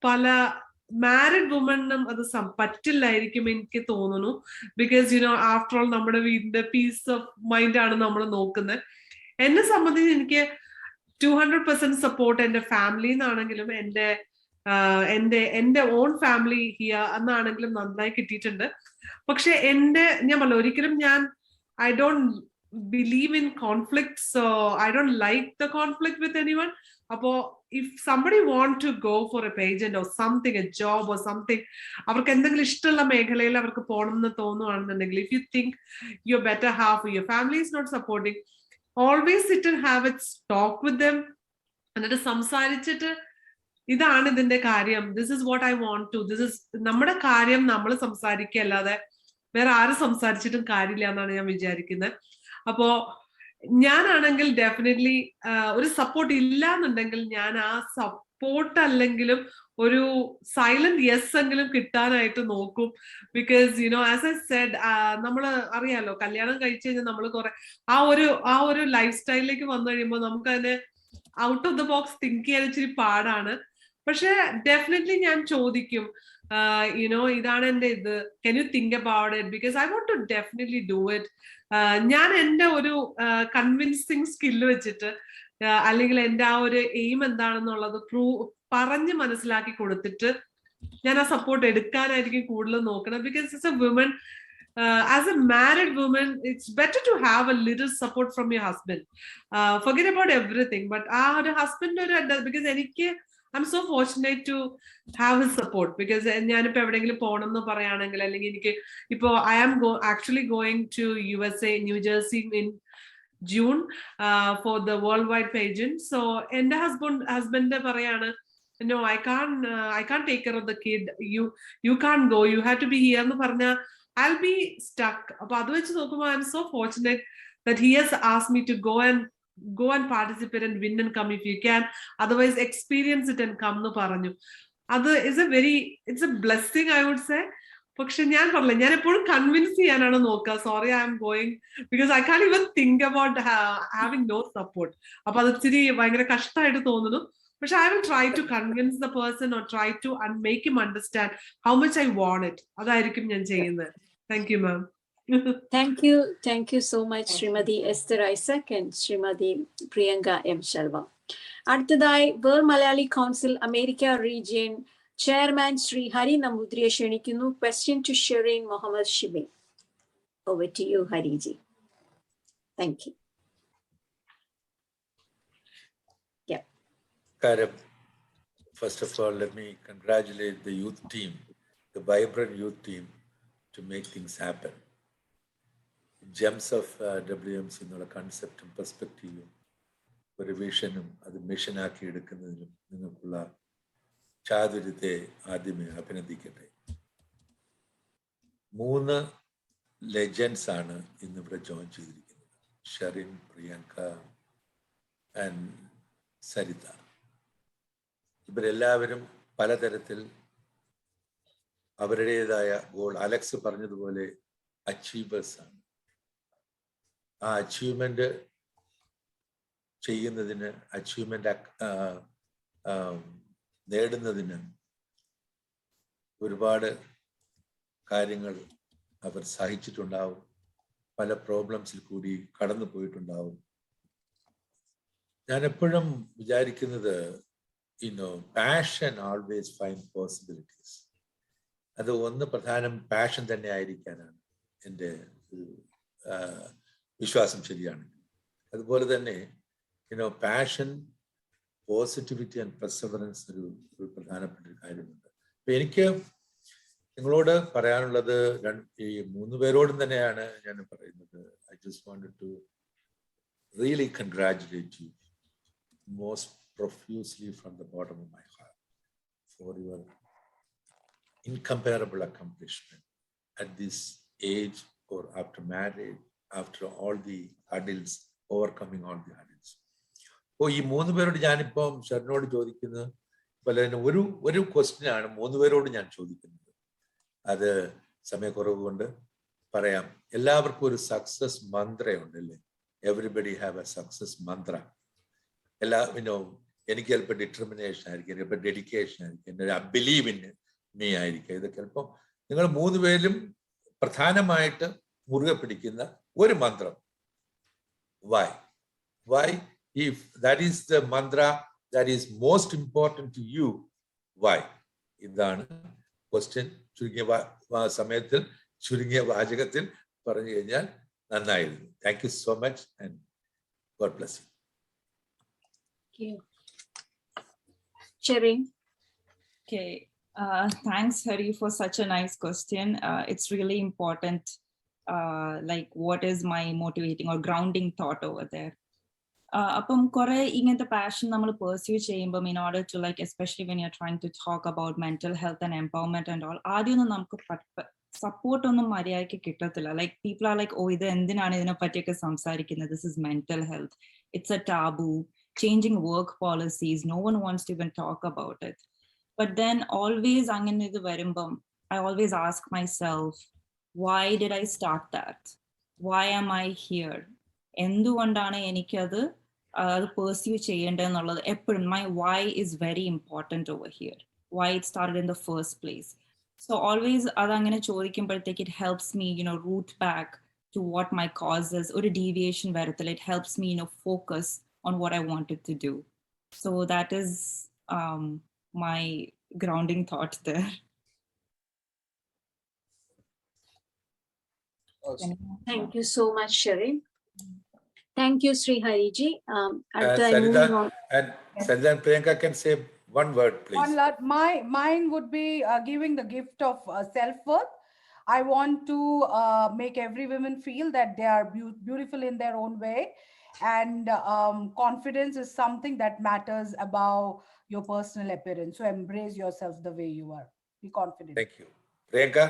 പല മാരിഡ് വുമനും അത് പറ്റില്ലായിരിക്കും എനിക്ക് തോന്നുന്നു. Because you no after all നമ്മുടെ വീടിന്റെ പീസ് ഓഫ് മൈൻഡ് ആണ് നമ്മൾ നോക്കുന്നത്. എന്നെ സംബന്ധിച്ച് എനിക്ക് 200% സപ്പോർട്ട് എന്റെ ഫാമിലിയിൽ നിന്നാണെങ്കിലും എന്റെ ഓൺ ഫാമിലി ഹിയർ എന്നാണെങ്കിലും നന്നായി കിട്ടിയിട്ടുണ്ട്. പക്ഷെ ഞാൻ പറഞ്ഞു ഒരിക്കലും I don't believe in conflict, so I don't like the conflict with anyone. Apo if somebody want to go for a pageant or something, a job or something, avarku endengil ishtalla meghalayil avarku ponannu thonuvaanundengil, if you think your better half or your family is not supporting, always sit and have a talk with them എന്നിട്ട് സംസാരിച്ചിട്ട് ഇതാണ് ഇതിന്റെ കാര്യം, this is what I want to, this is നമ്മുടെ കാര്യം നമ്മൾ സംസാരിക്കുക അല്ലാതെ വേറെ ആരും സംസാരിച്ചിട്ടും കാര്യമില്ല എന്നാണ് ഞാൻ വിചാരിക്കുന്നത്. അപ്പോ ഞാനാണെങ്കിൽ ഡെഫിനറ്റ്ലി ഒരു സപ്പോർട്ട് ഇല്ല എന്നുണ്ടെങ്കിൽ ഞാൻ ആ സപ്പോർട്ട് അല്ലെങ്കിലും ഒരു സൈലന്റ് യെസ് എങ്കിലും കിട്ടാനായിട്ട് നോക്കും. Because you know as I said, നമ്മൾ അറിയാലോ കല്യാണം കഴിച്ചു കഴിഞ്ഞാൽ നമ്മൾ കുറെ ആ ഒരു ലൈഫ് സ്റ്റൈലിലേക്ക് വന്നു കഴിയുമ്പോൾ നമുക്ക് അതിനെ out of the box think ചെയ്യാൻ ഇച്ചിരി പാടാണ്. പക്ഷെ ഡെഫിനറ്റ്ലി ഞാൻ ചോദിക്കും, യുനോ ഇതാണ് എന്റെ ഇത്, can you think about it, because I want to definitely do it. ഞാൻ എന്റെ ഒരു കൺവിൻസിങ് സ്കില്ല് വെച്ചിട്ട് അല്ലെങ്കിൽ എന്റെ ആ ഒരു എയിം എന്താണെന്നുള്ളത് പറഞ്ഞ് മനസ്സിലാക്കി കൊടുത്തിട്ട് ഞാൻ ആ സപ്പോർട്ട് എടുക്കാനായിരിക്കും കൂടുതൽ നോക്കണം. Because it's a woman, as a married woman, it's better to have a little support from your husband. Forget about everything, but the husband, because I'm so fortunate to have his support. Because ഞാനിപ്പോ എവിടെയെങ്കിലും പോകണം എന്ന് പറയുകയാണെങ്കിൽ അല്ലെങ്കിൽ എനിക്ക് ഇപ്പോ I am actually going to USA, New Jersey in June for the worldwide pageant. So എന്റെ husband പറയാണ്, no, I can't take care of the kid, you can't go, you have to be here എന്ന് പറഞ്ഞാൽ I'll be stuck. അപ്പൊ അത് വെച്ച് നോക്കുമ്പോൾ I'm so fortunate that he has asked me to go and participate and win and come if you can, otherwise experience it and come എന്ന് പറഞ്ഞു. അത് it's a blessing, I would say. പക്ഷെ ഞാൻ പറഞ്ഞില്ല, ഞാൻ എപ്പോഴും കൺവിൻസ് ചെയ്യാനാണ് നോക്കുക. Sorry, I'm going because I can even think about having no support. അപ്പൊ അത് ഇച്ചിരി ഭയങ്കര കഷ്ടമായിട്ട് തോന്നുന്നു. പക്ഷെ I will try to convince the person or try to make him understand how much I want it. അതായിരിക്കും ഞാൻ ചെയ്യുന്നത്. Thank you, ma'am. Thank you so much, Srimati Esther Isaac and Srimati Priyanka M. Shalva. അടുത്തതായി world Malayali council America region chairman Shri Hari നമ്പൂതിരിയെ ക്ഷണിക്കുന്നു. Question to Sherin Muhammad Shibin. Over to you, Hariji. Thank you. Karam, first of all, let me congratulate the youth team, the vibrant youth team, to make things happen. Gems of WMC എന്നുള്ള കൺസെപ്റ്റും പെർസ്പെക്റ്റീവും ഒരു വിഷനും അത് മിഷനാക്കി എടുക്കുന്നതിനും നിങ്ങൾക്കുള്ള ചാതുര്യത്തെ ആദ്യമേ അഭിനന്ദിക്കട്ടെ. 3 legends ആണ് ഇന്നിവിടെ ജോയിൻ ചെയ്തിരിക്കുന്നത്. Sherin, Priyanka and Saritha. ഇവരെല്ലാവരും പലതരത്തിൽ അവരുടേതായ ഗോൾ, അലക്സ് പറഞ്ഞതുപോലെ അച്ചീവേഴ്സ് ആണ്. ആ അച്ചീവ്മെന്റ് ചെയ്യുന്നതിന്, അച്ചീവ്മെന്റ് നേടുന്നതിന് ഒരുപാട് കാര്യങ്ങൾ അവർ സഹിച്ചിട്ടുണ്ടാവും, പല പ്രോബ്ലംസിൽ കൂടി കടന്നു പോയിട്ടുണ്ടാവും. ഞാൻ എപ്പോഴും വിചാരിക്കുന്നത്, പാഷൻ ആൾവേസ് ഫൈൻഡ് പോസിബിലിറ്റീസ്. അത് ഒന്ന് പ്രധാനം പാഷൻ തന്നെ ആയിരിക്കാനാണ് എൻ്റെ വിശ്വാസം. ശരിയാണ്. അതുപോലെ തന്നെ പാഷൻ, പോസിറ്റിവിറ്റി ആൻഡ് പെർസെവറൻസ് ഒരു പ്രധാനപ്പെട്ട ഒരു കാര്യമുണ്ട്. അപ്പൊ എനിക്ക് നിങ്ങളോട് പറയാനുള്ളത് ഈ 3 പേരോടും തന്നെയാണ് ഞാൻ പറയുന്നത്. I just wanted to really congratulate you most profusely from the bottom of my heart for your incomparable accomplishment at this age or after marriage, after all the hurdles, overcoming all the hurdles. അപ്പോൾ ഈ 3 പേരോട് ഞാനിപ്പം ഷെറിനോട് ചോദിക്കുന്നത് പോലെ തന്നെ ഒരു question ആണ് 3 പേരോട് ഞാൻ ചോദിക്കുന്നത്. അത് സമയക്കുറവ് കൊണ്ട് പറയാം. എല്ലാവർക്കും ഒരു സക്സസ് മന്ത്രയുണ്ട് അല്ലേ? എവറിബഡി ഹാവ് എ സക്സസ് മന്ത്ര. എനിക്ക് ചിലപ്പോൾ ഡിറ്റർമിനേഷൻ ആയിരിക്കും, ചിലപ്പോൾ ഡെഡിക്കേഷൻ ആയിരിക്കും, ബിലീവ് ഇൻ മീ ആയിരിക്കും. ഇതൊക്കെ ചിലപ്പോൾ നിങ്ങൾ 3 പേരിലും പ്രധാനമായിട്ട് മുറുകെ പിടിക്കുന്ന ഒരു മന്ത്രം. Why? If that is the mantra that is most important to you, why? ഇതാണ് ക്വസ്റ്റ്യൻ. ചുരുങ്ങിയ സമയത്തിൽ ചുരുങ്ങിയ വാചകത്തിൽ പറഞ്ഞു കഴിഞ്ഞാൽ നന്നായിരുന്നു. Thank you so much and God bless you. Thank you. Sherin. Okay. Thanks, Hari, for such a nice question. It's really important. Like, what is my motivating or grounding thought over there? അപ്പം കുറെ ഇങ്ങനത്തെ passion നമ്മൾ pursue ചെയ്യുമ്പം in order to, like, especially when you're trying to talk about mental health and empowerment and all, ആദ്യമൊന്നും നമുക്ക് support ഒന്നും മര്യാദയ്ക്ക് കിട്ടത്തില്ല. ലൈക്ക് പീപ്പിൾ ആർ ലൈക്ക്, ഓ ഇത് എന്തിനാണ് ഇതിനെ പറ്റിയൊക്കെ സംസാരിക്കുന്നത്, this is mental health, it's A taboo, changing work policies, no one wants to even talk about it. But then always അങ്ങനെ ഇത് വരുമ്പം I always ask myself, why did I start that? Why am I here? എന്തുകൊണ്ടാണ് എനിക്കത് pursue ചെയ്യേണ്ടതെന്നുള്ളത് എപ്പോഴും my why is very important over here. Why it started in the first place. So always അതങ്ങനെ ചോദിക്കുമ്പോഴത്തേക്ക് it helps me, root back to what my cause is. ഒരു deviation വരത്തില്ല. It helps me, focus on what I wanted to do. So that is my grounding thought there. Awesome. Thank you so much, Sherin. Thank you, Sri Hariji. Sarritha and Sarritha and Priyanka can say one word, please. Mine would be giving the gift of self-worth. I want to make every woman feel that they are beautiful in their own way. And confidence is something that matters above your personal appearance. So embrace yourself the way you are. Be confident. Thank you. Priyanka?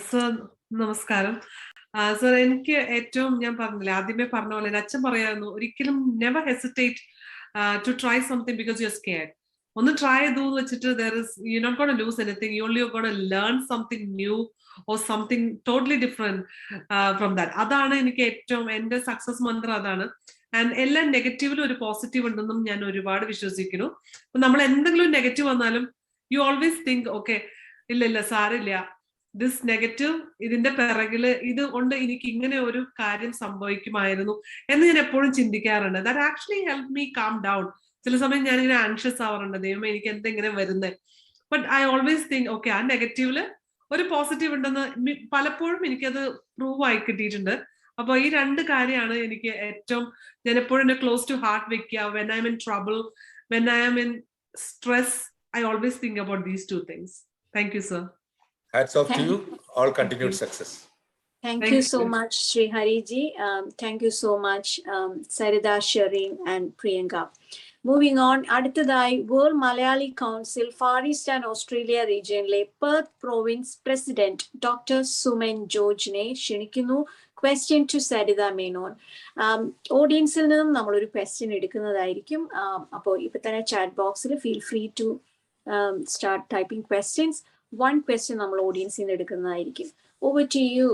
Sir, നമസ്കാരം. Sir, എനിക്ക് ഏറ്റവും ഞാൻ പറഞ്ഞില്ലേ ആദ്യമേ പറഞ്ഞ പോലെ അച്ഛൻ പറയായിരുന്നു, ഒരിക്കലും never hesitate to try something because you are scared. ഒന്ന് ട്രൈ ചെയ്തു എന്ന് വെച്ചിട്ട് you not gonna lose anything, you only gonna learn something new or something totally different from that. അതാണ് എനിക്ക് ഏറ്റവും എന്റെ സക്സസ് മന്ത്രം അതാണ്. ആൻഡ് എല്ലാ നെഗറ്റീവിലും ഒരു പോസിറ്റീവ് ഉണ്ടെന്നും ഞാൻ ഒരുപാട് വിശ്വസിക്കുന്നു. അപ്പൊ നമ്മൾ എന്തെങ്കിലും നെഗറ്റീവ് വന്നാലും യു ഓൾവേസ് തിങ്ക്, ഓക്കെ ഇല്ല സാരില്ല, ദിസ് നെഗറ്റീവ് ഇതിന്റെ പിറകില് ഇത് കൊണ്ട് എനിക്ക് ഇങ്ങനെ ഒരു കാര്യം സംഭവിക്കുമായിരുന്നു എന്ന് ഞാൻ എപ്പോഴും ചിന്തിക്കാറുണ്ട്. That actually help me calm down. ചില സമയം ഞാനിങ്ങനെ ആൻഷ്യസ് ആവാറുണ്ട്, ദൈവമേ എനിക്ക് എന്തെങ്ങനെ വരുന്നത്. But I always think, okay ആ നെഗറ്റീവില് ഒരു പോസിറ്റീവ് ഉണ്ടെന്ന് പലപ്പോഴും എനിക്കത് പ്രൂവ് ആയി കിട്ടിയിട്ടുണ്ട്. അപ്പൊ ഈ രണ്ട് കാര്യമാണ് എനിക്ക് ഏറ്റവും, ഞാൻ എപ്പോഴും ക്ലോസ് ടു ഹാർട്ട് വെക്കുക. When I M in trouble, when I M in stress, I always think about these two things. Thank you, sir. Hats off to you. All continued success. Thank you so much, Sri Hariji. Thank you so much, Sarritha, Sherin, and Priyanka. Moving on, അടുത്തതായി world Malayali council far east and Australia റീജിയനിലെ Perth province president doctor Suman ജോർജിനെ ക്ഷണിക്കുന്നു. Question to Saritha Menon. ഓഡിയൻസിൽ നിന്നും നമ്മളൊരു question എടുക്കുന്നതായിരിക്കും. അപ്പോൾ ഇപ്പൊ തന്നെ ചാറ്റ് ബോക്സിൽ feel free to start typing questions. One question നമ്മൾ ഓഡിയൻസിൽ നിന്ന് എടുക്കുന്നതായിരിക്കും. Over to you,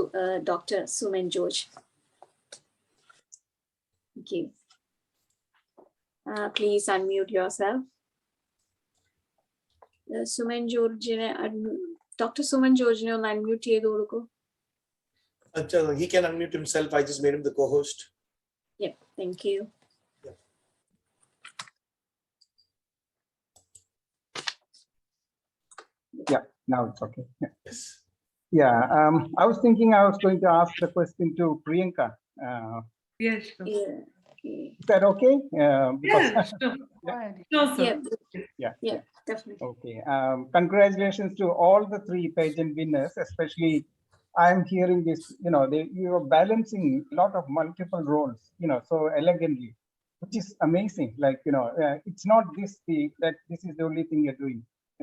Dr. Suman George. Okay. Please unmute yourself. Suman George, Dr. Suman George ne ഒന്ന് unmute ചെയ്തു കൊടുക്കൂ. He can unmute himself. I just made him the co-host. Yep, thank you. Yeah, now it's okay. Yeah. Yes. Yeah, I was thinking I was going to ask the question to Priyanka. Yes, sure. Yeah. Okay. Is that okay? Yeah, sure. No, sir. Yeah, definitely. Okay. Congratulations to all the 3 pageant winners. Especially, I'm hearing this. You are balancing a lot of multiple roles. So elegantly, which is amazing. Like it's not that this is the only thing you're doing.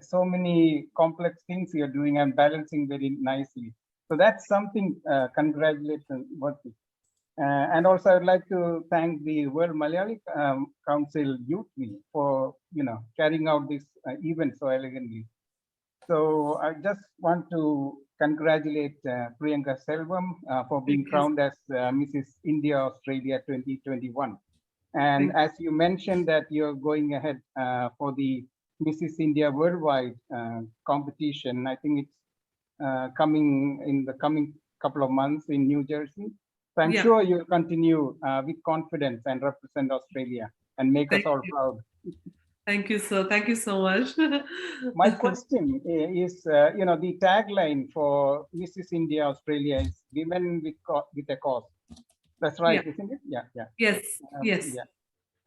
So many complex things you're doing and balancing very nicely. So that's something congratulations worthy. And also, I would like to thank the World Malayali Council Youth Week for carrying out this event so elegantly. So I just want to congratulate Priyanka Selvam for being crowned as Mrs. India Australia 2021. And as you mentioned that you're going ahead for the Mrs. India Worldwide competition, I think it's coming in the coming couple of months in New Jersey. So I'm sure you'll continue with confidence and represent Australia and make us all proud. Thank you, sir. Thank you so much. My question is, the tagline for Mrs. India Australia is "Women with a Cause." That's right, isn't it? Yeah. Yes. Yes. Yeah.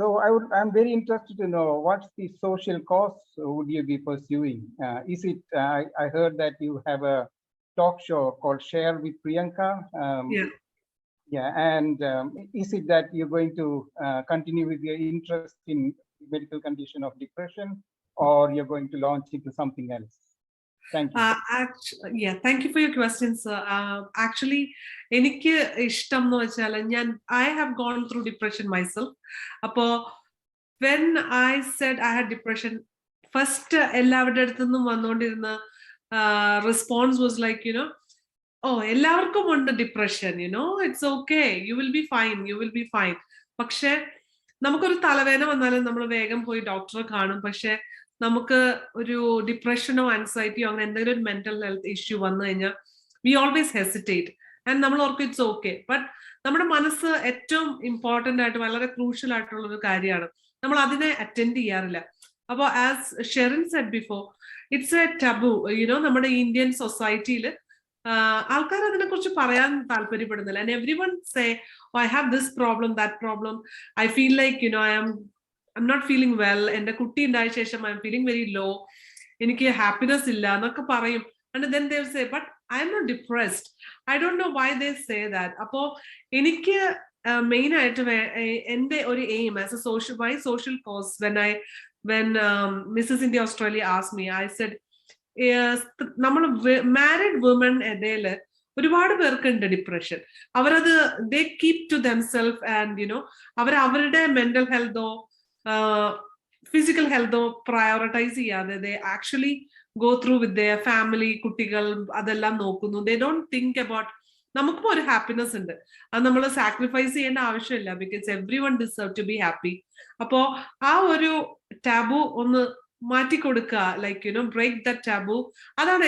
So I'm very interested to know what's the social cause would you be pursuing? Is it? I heard that you have a talk show called Share with Priyanka. Yeah, and is it that you're going to continue with your interest in medical condition of depression, or you're going to launch into something else? Thank you. Thank you for your question, sir. Actually, എനിക്ക് ഇഷ്ടം എന്ന് വെച്ചാൽ I have gone through depression myself. അപ്പോ when I said I had depression, first എല്ലാവരുടെ അടുത്തു നിന്നും വന്നുകൊണ്ടിരുന്ന response was like, oh, എല്ലാവർക്കും ഉണ്ട് depression, it's okay, you will be fine. പക്ഷെ നമുക്കൊരു തലവേദന വന്നാലും നമ്മൾ വേഗം പോയി ഡോക്ടറെ കാണും. പക്ഷെ നമുക്ക് ഒരു ഡിപ്രഷനോ ആൻസൈറ്റിയോ അങ്ങനെ എന്തെങ്കിലും ഒരു മെന്റൽ ഹെൽത്ത് ഇഷ്യൂ വന്നു കഴിഞ്ഞാൽ വി ഓൾവേസ് ഹെസിറ്റേറ്റ് ആൻഡ് നമ്മൾ ഓർക്കും ഇറ്റ്സ് ഓക്കെ. ബട്ട് നമ്മുടെ മനസ്സ് ഏറ്റവും ഇമ്പോർട്ടന്റ് ആയിട്ട് വളരെ ക്രൂഷ്യൽ ആയിട്ടുള്ള ഒരു കാര്യമാണ്. നമ്മൾ അതിനെ അറ്റൻഡ് ചെയ്യാറില്ല. അപ്പോൾ as Sherin said before, it's a taboo. നമ്മുടെ ഇന്ത്യൻ സൊസൈറ്റിയിൽ ആൾക്കാർ അതിനെ കുറിച്ച് പറയാൻ താല്പര്യപ്പെടുന്നില്ല. And everyone say, I have this problem, that problem, I feel like I'm not feeling well. എൻ്റെ കുട്ടി ഉണ്ടായ ശേഷം I'm feeling very low. എനിക്ക് ഹാപ്പിനെസ് ഇല്ല എന്നൊക്കെ പറയും. And then they will say, but I am not depressed. I don't know why they say that. അപ്പോൾ എനിക്ക് മെയിൻ ആയിട്ട് എൻ്റെ ഒരു aim as A social, my social cause, when Mrs. India Australia asked me, I said, നമ്മൾ married woman ഇടയില് ഒരുപാട് പേർക്കുണ്ട് depression. അവരത് they keep to themselves and അവരുടെ മെന്റൽ ഹെൽത്തോ ഫിസിക്കൽ ഹെൽത്തോ പ്രയോറിറ്റൈസ് ചെയ്യാതെ they actually go through with their family, കുട്ടികൾ അതെല്ലാം നോക്കുന്നു. they don't think about നമുക്കും ഒരു ഹാപ്പിനെസ് ഉണ്ട്, അത് നമ്മൾ സാക്രിഫൈസ് ചെയ്യേണ്ട ആവശ്യമില്ല. Because every one deserve to be happy. അപ്പോ ആ ഒരു ടാബു ഒന്ന് മാറ്റിക്കൊടുക്കുക, ലൈക്ക് ബ്രേക്ക് ദ ടാബു. അതാണ്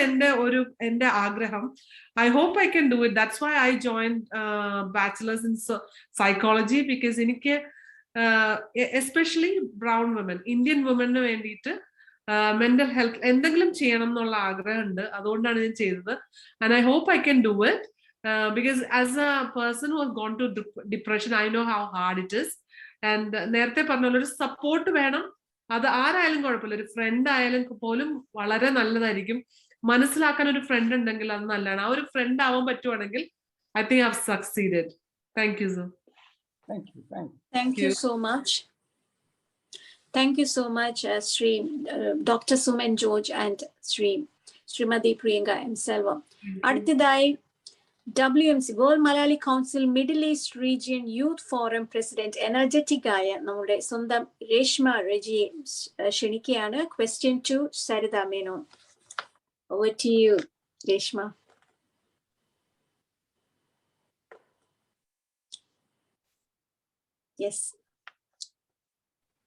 എൻ്റെ ആഗ്രഹം. I hope I can do it. That's why I joined bachelor's in psychology, because എനിക്ക് എസ്പെഷ്യലി ബ്രൗൺ വുമൻ, ഇന്ത്യൻ വുമന് വേണ്ടിയിട്ട് മെന്റൽ ഹെൽത്ത് എന്തെങ്കിലും ചെയ്യണം എന്നുള്ള ആഗ്രഹമുണ്ട്. അതുകൊണ്ടാണ് ഞാൻ ചെയ്തത്. And I hope I can do it, because as a person who has gone to depression, I know how hard it is. And നേരത്തെ പറഞ്ഞ ഒരു സപ്പോർട്ട് വേണം. അത് ആരായാലും കുഴപ്പമില്ല, ഒരു ഫ്രണ്ട് ആയാലും പോലും വളരെ നല്ലതായിരിക്കും. മനസ്സിലാക്കാൻ ഒരു ഫ്രണ്ട് ഉണ്ടെങ്കിൽ അത് നല്ലതാണ്. ആ ഒരു ഫ്രണ്ട് ആവാൻ പറ്റുവാണെങ്കിൽ I think I've succeeded. Thank you, sir. Thank you so much. Thank you so much, Dr. Suman George and Srimati Priyanka M. Selvam. അടുത്തതായി WMC World Malayali Council Middle East Region Youth Forum President energetic ആയ നമ്മുടെ സ്വന്തം രേഷ്മ റെജിയെ ക്ഷണിക്കുകയാണ്. Question to Sarritha Menon. Over to you, Reshma. Yes.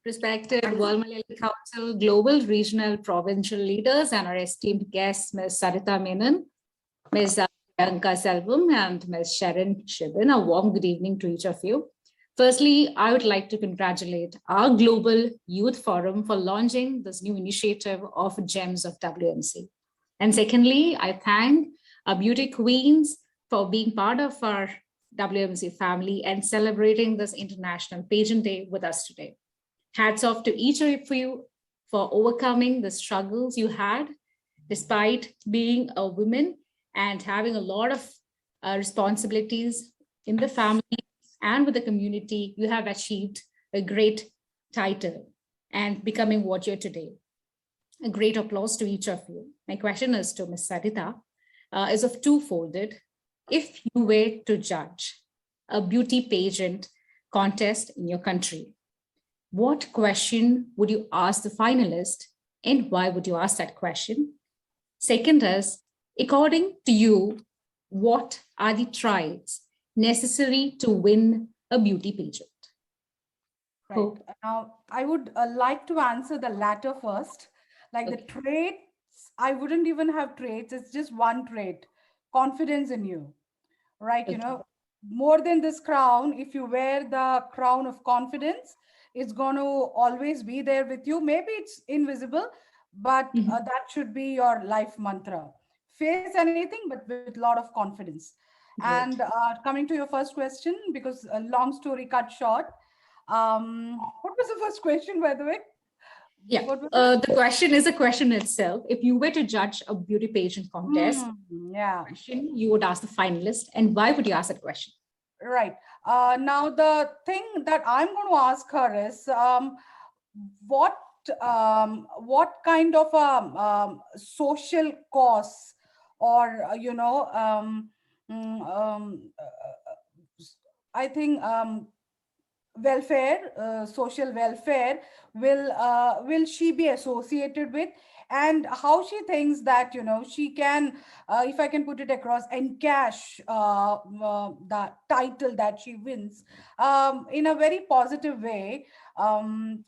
Respected World Malayali Council, global, regional, provincial leaders, and our esteemed guests, Ms. Sarritha Menon, Ms. Priyanka Selvam, and Ms. Sherin, a warm good evening to each of you. Firstly, I would like to congratulate our Global Youth Forum for launching this new initiative of Gems of WMC. And secondly, I thank our beauty queens for being part of our WMC family and celebrating this International Pageant Day with us today. Hats off to each of you for overcoming the struggles you had despite being a woman and having a lot of responsibilities in the family and with the community. You have achieved a great title and becoming what you're today. A great applause to each of you. My question is to Ms. Sarritha. is of two-folded. If you were to judge a beauty pageant contest in your country, what question would you ask the finalist and why would you ask that question? Second is, according to you, what are the traits necessary to win a beauty pageant? Right. Now, I would like to answer the latter first. Like the traits, I wouldn't even have traits. It's just one trait, confidence in you, right? You know, more than this crown, if you wear the crown of confidence, it's going to always be there with you. Maybe it's invisible, but that should be your life mantra. Face anything, but with a lot of confidence. And coming to your first question, because a long story cut short, what was the first question, by the way? Yeah, the question is a question itself. If you were to judge a beauty pageant contest, question, you would ask the finalist, and why would you ask that question? Right. Now, the thing that I'm going to ask her is, what kind of social cause, or I think welfare, social welfare will she be associated with, and how she thinks that she can, if I can put it across, encash the title that she wins in a very positive way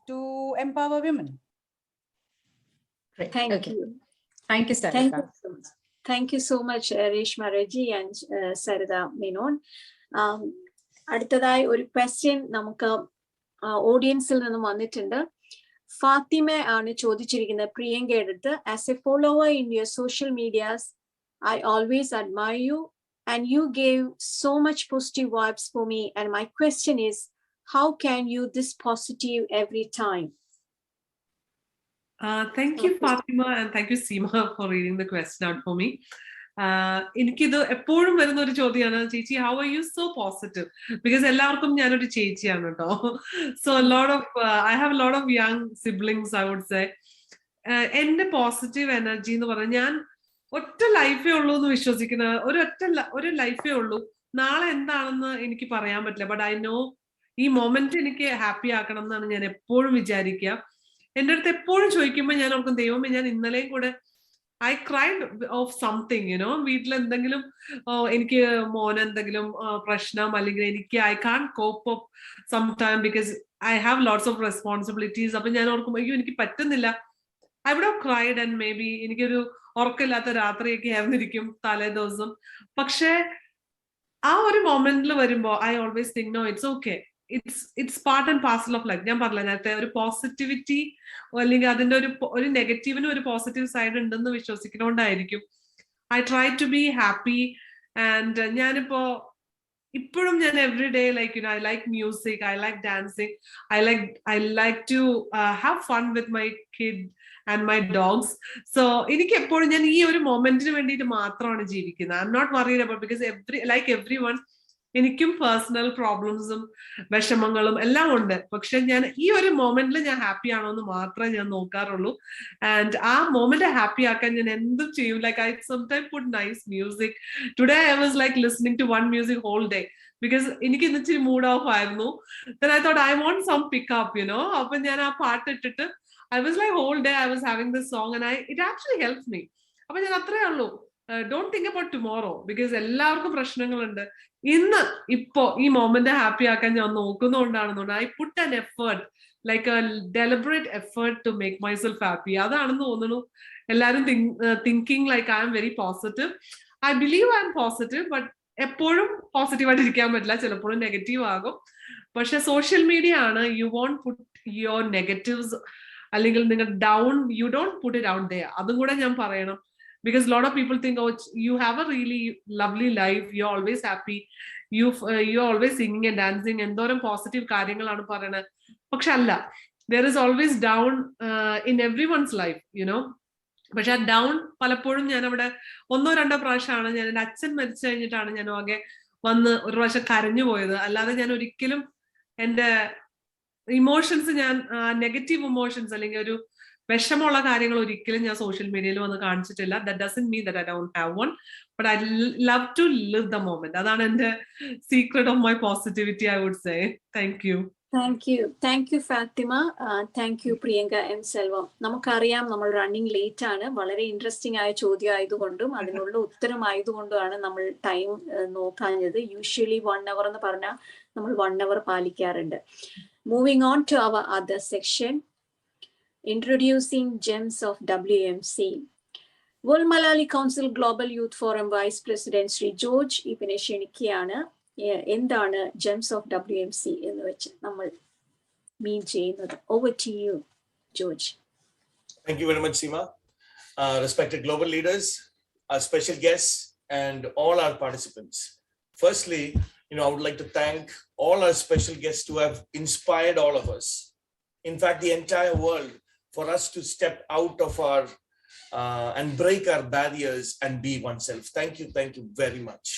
to empower women. Great. Thank you. Thank you, Sarritha. Thank you so much, Reshma Reggie and Sarritha Menon. അടുത്തതായി ഒരു question നമുക്ക് ഓഡിയൻസിൽ നിന്നും വന്നിട്ടുണ്ട്. ഫാത്തിമ ആണ് ചോദിച്ചിരിക്കുന്നത് പ്രിയങ്കയുടെ അടുത്ത്. As A follower in your social medias, I always admire you and you gave so much positive vibes for me and my question is, how can you this positive every time? Thank you, Fatima, and thank you, Seema, for reading the question out for me. എനിക്കിത് എപ്പോഴും വരുന്ന ഒരു ചോദ്യമാണ്, ചേച്ചി, how are you so positive? Because എല്ലാവർക്കും ഞാനൊരു ചേച്ചിയാണ് കേട്ടോ. So I have lot of young siblings, I would say. എന്റെ പോസിറ്റീവ് എനർജി എന്ന് പറഞ്ഞാൽ, ഞാൻ ഒറ്റ ലൈഫേ ഉള്ളൂ എന്ന് വിശ്വസിക്കുന്ന ഒരു ലൈഫേ ഉള്ളൂ. നാളെ എന്താണെന്ന് എനിക്ക് പറയാൻ പറ്റില്ല, ബട്ട് ഐ നോ ഈ മൊമെന്റ് എനിക്ക് ഹാപ്പി ആക്കണം എന്നാണ് ഞാൻ എപ്പോഴും വിചാരിക്കുക. എൻ്റെ അടുത്ത് എപ്പോഴും ചോദിക്കുമ്പോൾ ഞാൻ ഓർക്കും, ദൈവമേ, ഞാൻ ഇന്നലെയും കൂടെ I cried of something, വീട്ടിൽ എന്തെങ്കിലും എനിക്ക് മോന് എന്തെങ്കിലും പ്രശ്നം അല്ലെങ്കിൽ എനിക്ക് I can't cope up sometime because I have lots of responsibilities. അപ്പൊ ഞാൻ ഓർക്കും, അയ്യോ എനിക്ക് പറ്റുന്നില്ല. I would have cried and maybe എനിക്കൊരു ഉറക്കമില്ലാത്ത രാത്രിയൊക്കെ ആയിരുന്നിരിക്കും തലേ ദിവസം. പക്ഷെ ആ ഒരു മൊമെന്റിൽ വരുമ്പോ I always think, no, it's okay. It's part and parcel of life. ഞാൻ പറഞ്ഞില്ല നേരത്തെ, ഒരു പോസിറ്റിവിറ്റി അല്ലെങ്കിൽ അതിന്റെ ഒരു നെഗറ്റീവിന് ഒരു പോസിറ്റീവ് സൈഡ് ഉണ്ടെന്ന് വിശ്വസിക്കുന്നതുകൊണ്ടായിരിക്കും I try to be happy. And ഞാനിപ്പോ ഇപ്പോഴും ഞാൻ every day I like music, I like dancing, I like to have fun with my kid and my dogs. So എനിക്ക് എപ്പോഴും ഞാൻ ഈ ഒരു മൊമെന്റിന് വേണ്ടിയിട്ട് മാത്രമാണ് ജീവിക്കുന്നത്. I am not worried about, because every one എനിക്കും പേഴ്സണൽ പ്രോബ്ലംസും വിഷമങ്ങളും എല്ലാം ഉണ്ട്. പക്ഷെ ഞാൻ ഈ ഒരു മൊമെന്റിൽ ഞാൻ ഹാപ്പി ആണോ എന്ന് മാത്രമേ ഞാൻ നോക്കാറുള്ളൂ. ആൻഡ് ആ മൊമെന്റ് ഹാപ്പി ആക്കാൻ ഞാൻ എന്തും ചെയ്യും. I sometime put nice music. Today I was listening to one music whole day because എനിക്ക് ഇന്ന് ഇച്ചിരി മൂഡ് ഓഫ് ആയിരുന്നു. Then I thought I want some pickup, അപ്പൊ ഞാൻ ആ പാട്ട് ഇട്ടിട്ട് I was whole day I was having this song and it actually helps me. അപ്പൊ ഞാൻ അത്രേ ഉള്ളൂ. Don't think about tomorrow because എല്ലാവർക്കും പ്രശ്നങ്ങളുണ്ട്. ഇന്ന് ഇപ്പോ ഈ മൊമെന്റ് ഹാപ്പി ആക്കാൻ ഞാൻ നോക്കുന്നതുകൊണ്ടാണെന്നുണ്ട് I put an effort, like a deliberate effort to make myself happy. അതാണെന്ന് തോന്നുന്നു എല്ലാവരും thinking like I am very positive. I believe I am positive, but എപ്പോഴും പോസിറ്റീവായിട്ട് ഇരിക്കാൻ പറ്റില്ല, ചിലപ്പോഴും നെഗറ്റീവ് ആകും. പക്ഷെ സോഷ്യൽ മീഡിയ ആണ്, you won't put your negatives അല്ലെങ്കിൽ നിങ്ങൾ down, you don't put it out there. അതും കൂടെ ഞാൻ പറയണം. Because a lot of people think, oh, you have a really lovely life, you're always happy, you're always singing and dancing, എന്തോരം positive കാര്യങ്ങളാണ് പറയുന്നത്. പക്ഷെ അല്ല, there is always down in everyone's life, പക്ഷെ ആ ഡൗൺ പലപ്പോഴും ഞാൻ അവിടെ 1-2 പ്രാവശ്യമാണ് ഞാൻ എൻ്റെ അച്ഛൻ മരിച്ചു കഴിഞ്ഞിട്ടാണ് ഞാൻ ആകെ വന്ന് ഒരു പ്രാവശ്യം കരഞ്ഞു പോയത്. അല്ലാതെ ഞാൻ ഒരിക്കലും എൻ്റെ ഇമോഷൻസ്, ഞാൻ നെഗറ്റീവ് ഇമോഷൻസ് അല്ലെങ്കിൽ ഒരു വിഷമമുള്ള കാര്യങ്ങൾ ഒരിക്കലും ഞാൻ സോഷ്യൽ മീഡിയയിൽ വന്ന് കാണിച്ചിട്ടില്ല. That doesn't mean that I don't have one, but I love to live the moment. അതാണ് എന്റെ secret of my positivity, I would say. Thank you. Thank you Fathima. Thank you Priyanka M Selvam. നമുക്കറിയാം നമ്മൾ റണ്ണിങ് ലേറ്റ് ആണ്. വളരെ interesting ആയ ചോദ്യം ആയതുകൊണ്ടും അതിനുള്ള ഉത്തരം ആയതുകൊണ്ടുമാണ് നമ്മൾ ടൈം നോക്കാഞ്ഞത്. യൂഷ്വലി 1 hour എന്ന് പറഞ്ഞാൽ നമ്മൾ 1 hour പാലിക്കാറുണ്ട്. Moving on to our other section, introducing gems of WMC. World Malayali council global youth forum vice president Shri George ഈപ്പനെ ക്ഷണിക്കുകയാണ്. എന്താണ് ജെംസ് ഓഫ് WMC എന്ന് വെച്ച് നമ്മൾ മീൻ ചെയ്യുന്നത്? Over to you, George. Thank you very much, Seema. Respected global leaders, our special guests, and all our participants. Firstly, I would like to thank all our special guests who have inspired all of us. In fact, the entire world, for us to step out of our and break our barriers and be oneself. Thank you very much.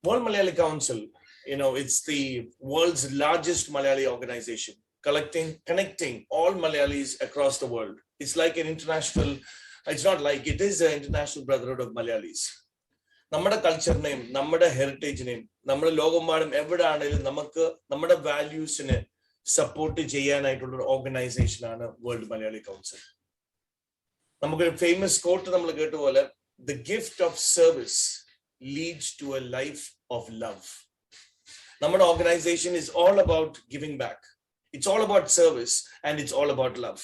World Malayali Council, it's the world's largest Malayali organization, connecting all Malayalis across the world. It's like an international, it's not like, it is an international brotherhood of Malayalis. നമ്മുടെ culture name, നമ്മുടെ heritage name, നമ്മുടെ ലോകമാടും എവിടെ ആണെങ്കിലും നമുക്ക് നമ്മുടെ വാല്യൂസിനെ support ചെയ്യാനായിട്ടുള്ള ഒരു organisation ആണ് വേൾഡ് മലയാളി കൗൺസിൽ. നമുക്കൊരു ഫേമസ് കോട്ട് നമ്മൾ കേട്ടുപോലെ, the gift of service leads to a life of love. Our organization is all about giving back. It's all about service, and it's all about love.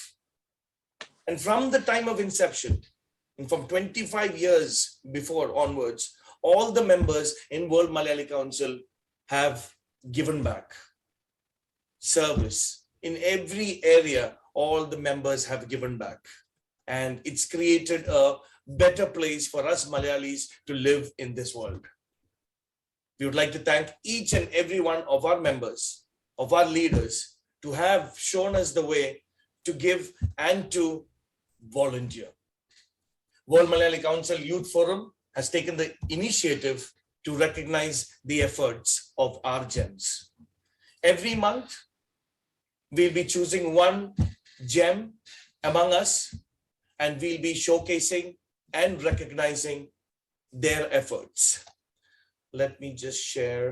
And from the time of inception, and from 25 years before onwards, all the members in World Malayali Council have given back. Service. In every area, all the members have given back. And it's created a better place for us Malayalis to live in this world. We would like to thank each and every one of our members, of our leaders, to have shown us the way to give and to volunteer. World Malayali Council Youth Forum has taken the initiative to recognize the efforts of our gems. Every month, we'll be choosing one gem among us, and we'll be showcasing and recognizing their efforts. Let me just share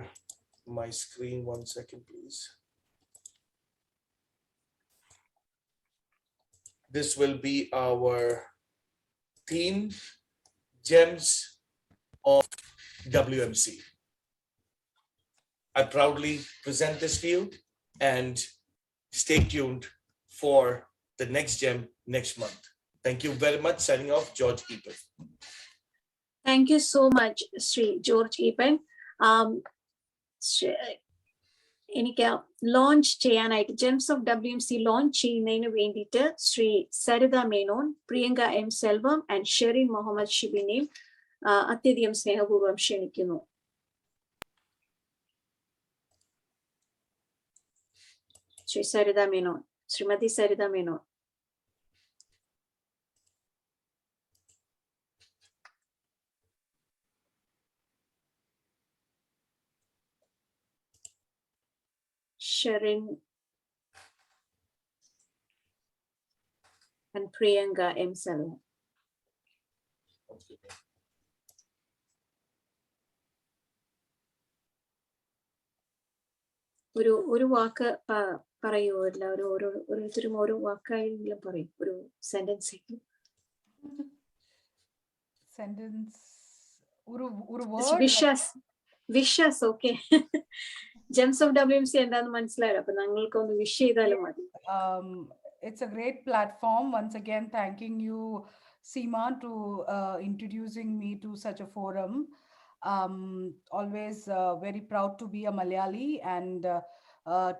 my screen 1 second, please. This will be our theme, Gems of WMC. I proudly present this to you, and stay tuned for the next gem next month. Thank you very much. Signing off, George Eapen. Thank you so much, Sri George Eapen. എനിക്ക് launch ചെയ്യാനായിട്ട് Gems of WMC launch ചെയ്യുന്നതിന് വേണ്ടിയിട്ട് Shri Saritha Menon, Priyanka M Selvam and Sherin Muhammad ഷിബിനെയും അത്യധികം സ്നേഹപൂർവ്വം ക്ഷണിക്കുന്നു. Shri Saritha Menon, Shrimati Saritha Menon. Sherin and Priyanka M. Selvam. ഒരു വാക്ക് പറയുമോ? എല്ലാവരും ഓരോരുത്തരും ഓരോ വാക്കായെങ്കിലും പറയും, ഒരു sentence. Wishes. Okay. Gems of WMC എന്താന്ന് മനസ്സിലായോ? അപ്പൊ ഞങ്ങൾക്കൊന്ന് വിഷ് ചെയ്താലും മതി. It's a great platform. Once again, thanking you, Seema, to introducing me to such a forum. Always very proud to be a Malayali, and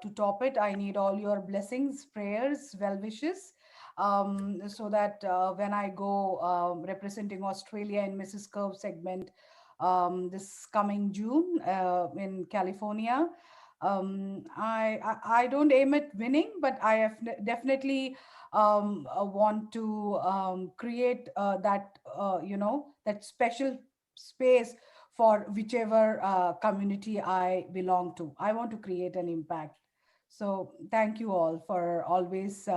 to top it, I need all your blessings, prayers, well wishes, so that when I go representing Australia in Mrs. Curve segment this coming June in California, I don't aim at winning, but I have definitely want to create that that special space for whichever community I belong to. I want to create an impact. So thank you all for always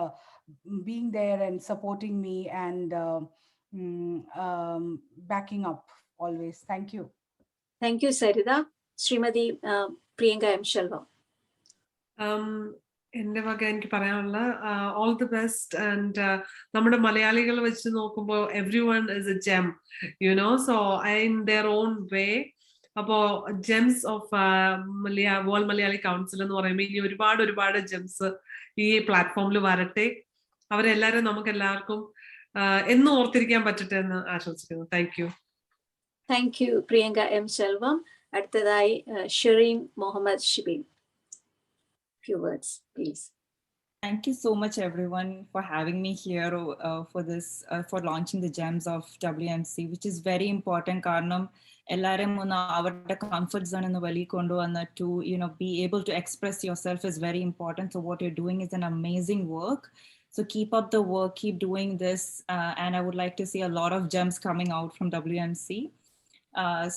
being there and supporting me and backing up always. Thank you. Thank you, Sarritha. Srimati Priyanka M. Shelva. എൻ്റെ വക എനിക്ക് പറയാനുള്ള all the best and നമ്മുടെ മലയാളികൾ വെച്ച് നോക്കുമ്പോൾ everyone is a gem you know so in their own way. അപ്പോ gems of world Malayali council എന്ന് പറയുമ്പോൾ ഇനി ഒരുപാട് ജെംസ് ഈ പ്ലാറ്റ്ഫോമിൽ വരട്ടെ. അവരെല്ലാരും നമുക്ക് എല്ലാവർക്കും എന്നും ഓർത്തിരിക്കാൻ പറ്റട്ടെ എന്ന് ആശംസിക്കുന്നു. Thank you. Thank you Priyanka M Selvam. അടുത്തതായി Shereen Muhammad Shibin. Few words, please. Thank you so much, everyone, for having me here for this, for launching the Gems of WMC, which is very important. Karnam, ellarum avരുടെ comfort zone in the valley kondu vanna to be able to express yourself is very important. So what you're doing is an amazing work. So keep up the work, keep doing this, and I would like to see a lot of gems coming out from WMC.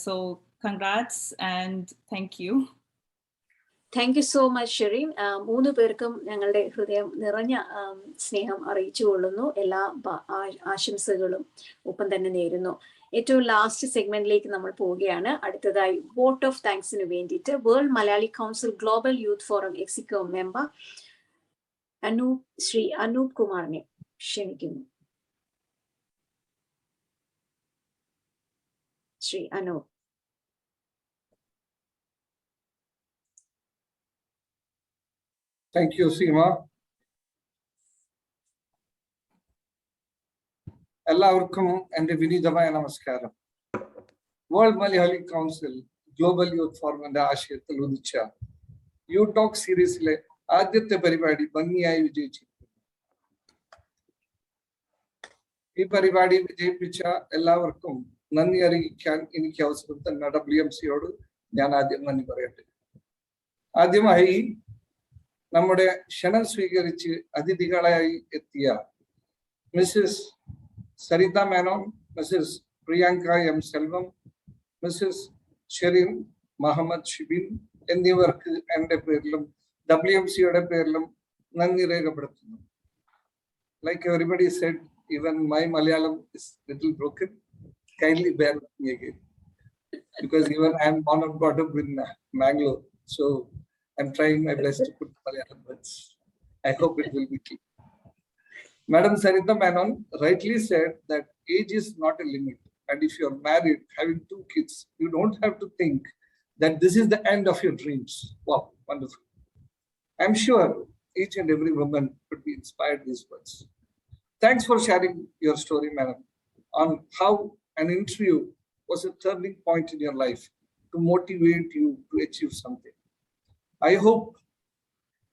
So congrats and thank you. Thank you so much Shereen. 3 പേർക്കും ഞങ്ങളുടെ ഹൃദയം നിറഞ്ഞ സ്നേഹം അറിയിച്ചു കൊള്ളുന്നു. എല്ലാ ആശംസകളും ഒപ്പം തന്നെ നേരുന്നു. ഏറ്റവും ലാസ്റ്റ് സെഗ്മെന്റിലേക്ക് നമ്മൾ പോവുകയാണ്. അടുത്തതായി വോട്ട് ഓഫ് താങ്ക്സിന് വേണ്ടിയിട്ട് world Malayali council global youth forum executive member Shri Anoop കുമാറിനെ ക്ഷണിക്കുന്നു. Shri Anoop. Thank you, Seema. എല്ലാവർക്കും എൻ്റെ വിനീതമായ നമസ്കാരം. World Malayali council global youth ഫോറമിന്റെ ആശയത്തിൽ ഉദിച്ച യൂടോക്ക് സീരീസിലെ ആദ്യത്തെ പരിപാടി ഭംഗിയായി വിജയിച്ചിരിക്കുന്നു. ഈ പരിപാടി വിജയിപ്പിച്ച എല്ലാവർക്കും നന്ദി അറിയിക്കാൻ എനിക്ക് അവസരം തന്ന WMCയോട് ഞാൻ ആദ്യം നന്ദി പറയട്ടെ. ആദ്യമായി നമ്മുടെ ക്ഷണം സ്വീകരിച്ച് അതിഥികളായി എത്തിയ Mrs Saritha Menon, Mrs Priyanka M Selvam, Mrs Sherin Muhammad Shibin എന്നിവർക്ക് എൻ്റെ പേരിലും WMCയുടെ പേരിലും നന്ദി രേഖപ്പെടുത്തുന്നു. Like everybody said, even my Malayalam is little broken. Kindly bear with me again, because even I am born and brought up in Mangalore, so I'm trying my best to put Malayalam words. I hope it will be clear. Madam Sarritha Menon rightly said that age is not a limit. And if you're married, having 2 kids, you don't have to think that this is the end of your dreams. Wow, wonderful. I'm sure each and every woman could be inspired by these words. Thanks for sharing your story, madam, on how an interview was a turning point in your life to motivate you to achieve something. I hope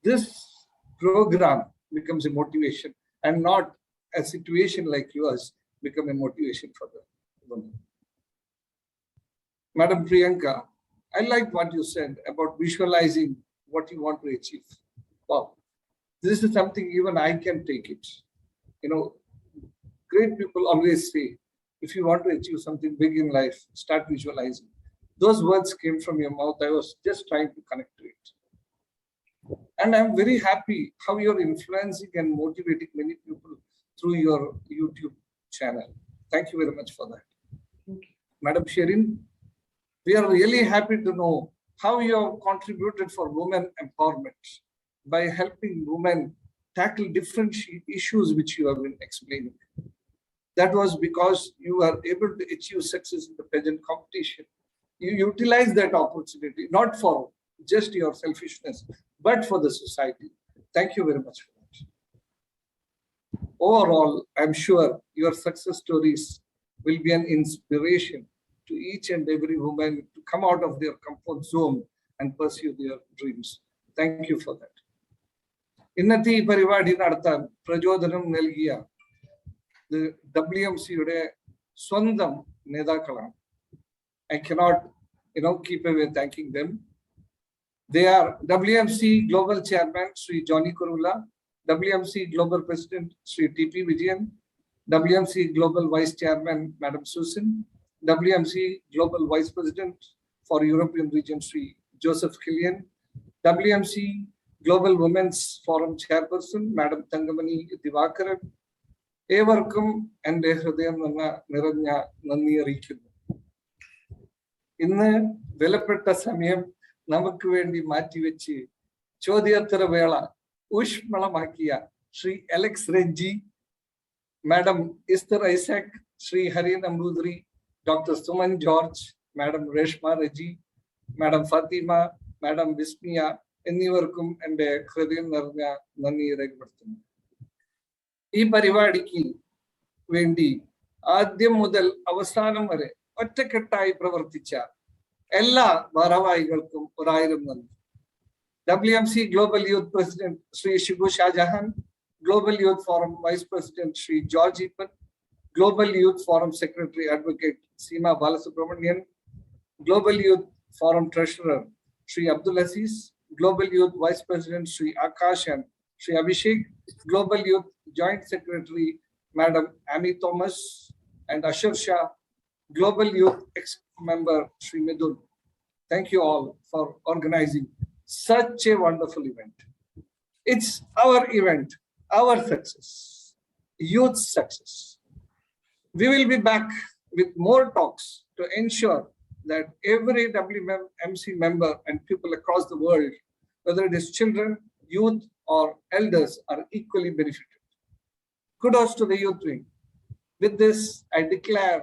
this program becomes a motivation and not a situation like yours become a motivation for the women. Madam Priyanka, I like what you said about visualizing what you want to achieve. Wow, this is something even I can take it. Great people always say, if you want to achieve something big in life, start visualizing. Those words came from your mouth. I was just trying to connect to it. And I'm very happy how you're influencing and motivating many people through your YouTube channel. Thank you very much for that. Madam Sherin, we are really happy to know how you have contributed for women empowerment by helping women tackle different issues which you have been explaining. That was because you were able to achieve success in the pageant competition. You utilized that opportunity, not for just your selfishness, but for the society. Thank you very much for that. Overall, I'm sure your success stories will be an inspiration to each and every woman to come out of their comfort zone and pursue their dreams. Thank you for that. ഇന്നത്തെ ഈ പരിപാടി നടത്താൻ പ്രചോദനം നൽകിയ WMCയുടെ സ്വന്തം നേതാക്കളാണ്. I cannot, keep away thanking them. They are WMC Global Chairman, Sri Johnny Kurula, WMC Global President, Sri TP Vijayan, WMC Global Vice Chairman, Madam Susan, WMC Global Vice President for European Region, Sri Joseph Killian, WMC Global Women's Forum Chairperson, Madam Thangamani Divakaran, ഏവർക്കും എൻ്റെ ഹൃദയം നിറഞ്ഞ നന്ദി അറിയിക്കുന്നു. ഇന്ന് വിലപ്പെട്ട സമയം നമുക്ക് വേണ്ടി മാറ്റിവെച്ച് ചോദ്യോത്തര വേള ഊഷ്മളമാക്കിയ Shri Alex Renji, madam Esther Isaac, Shri Hari Namboothiri, doctor Suman George, madam Reshma Reji, madam Fathima, madam Vismiya എന്നിവർക്കും എൻ്റെ ഹൃദയം നിറഞ്ഞ നന്ദി രേഖപ്പെടുത്തുന്നു. ഈ പരിപാടിക്ക് വേണ്ടി ആദ്യം മുതൽ അവസാനം വരെ ഒറ്റക്കെട്ടായി പ്രവർത്തിച്ച എല്ലാ ഭാരവാഹികൾക്കും 1000 നന്ദി. WMC Global Youth President Sri Shibu Shahjahan, Global Youth Forum Vice President Sri George Epan, Global Youth Forum Secretary Advocate Seema Balasubramanian, Global Youth Forum Treasurer Sri Abdul Aziz, Global Youth Vice President Sri Akash and Sri Abhishek, Global Youth Joint Secretary Madam Amy Thomas and Ashar Shah, Global Youth Ex-Member Sri Midun. Thank you all for organizing such a wonderful event. It's our event, our success, youth success. We will be back with more talks to ensure that every WMC member and people across the world, whether it is children, youth, or elders, are equally benefited. Kudos to the youth wing. With this, I declare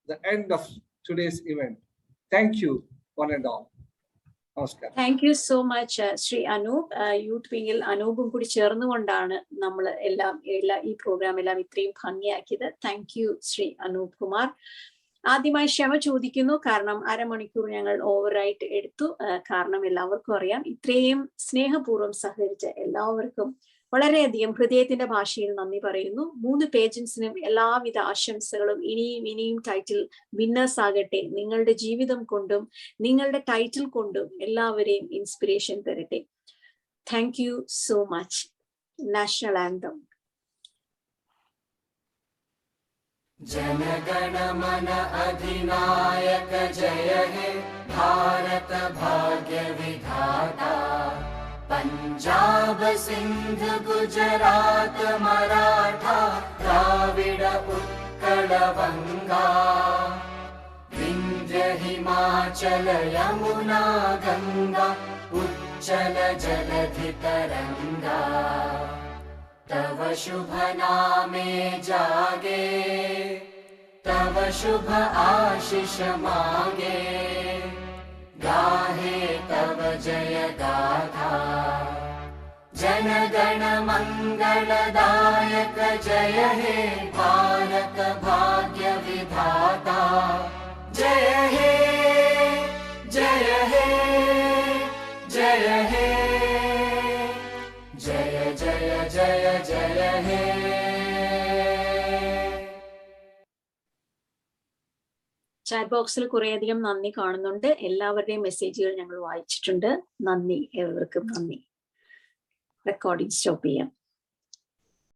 the end of today's event. Thank you, one and all. Namaskar. Thank you so much, Sri Anoop. Youth വിങ്ങിൽ അനൂപും കൂടി ചേർന്നുകൊണ്ടാണ് നമ്മൾ ഈ programme എല്ലാം ഇത്രയും ഭംഗിയാക്കിയത്. Thank you Shri Anoop Kumar. ആദ്യമായി ക്ഷമ ചോദിക്കുന്നു, കാരണം അരമണിക്കൂർ ഞങ്ങൾ ഓവറായിട്ട് എടുത്തു. കാരണം എല്ലാവർക്കും അറിയാം, ഇത്രയും സ്നേഹപൂർവ്വം സഹകരിച്ച എല്ലാവർക്കും വളരെയധികം ഹൃദയത്തിന്റെ ഭാഷയിൽ നന്ദി പറയുന്നു. 3 പേജൻസിനും എല്ലാവിധ ആശംസകളും. ഇനിയും ടൈറ്റിൽ വിന്നേഴ്സ് ആകട്ടെ. നിങ്ങളുടെ ജീവിതം കൊണ്ടും നിങ്ങളുടെ ടൈറ്റിൽ കൊണ്ടും എല്ലാവരെയും ഇൻസ്പിറേഷൻ തരട്ടെ. Thank you so much. National anthem. जनगण मन अधिनायक जय हे भारत भाग्य विधाता, पंजाब सिंध गुजरात मराठा द्राविड उत्कल बंगा, विंध्य हिमाचल यमुना गंगा उच्चल जलधि तरंगा, तव शुभ नामे जागे, तव शुभ आशीष मांगे, गाहे तव जय गाथा। जन गण मंगलदायक जय हे भारत भाग्य विधाता, जय हे जय हे जय हे जय जय जय जय हे। ചാറ്റ് ബോക്സിൽ കുറേയധികം നന്ദി കാണുന്നുണ്ട്. എല്ലാവരുടെയും മെസ്സേജുകൾ ഞങ്ങൾ വായിച്ചിട്ടുണ്ട്. നന്ദി, ഏവർക്കും നന്ദി. റെക്കോർഡിംഗ് സ്റ്റോപ്പ് ചെയ്യാം.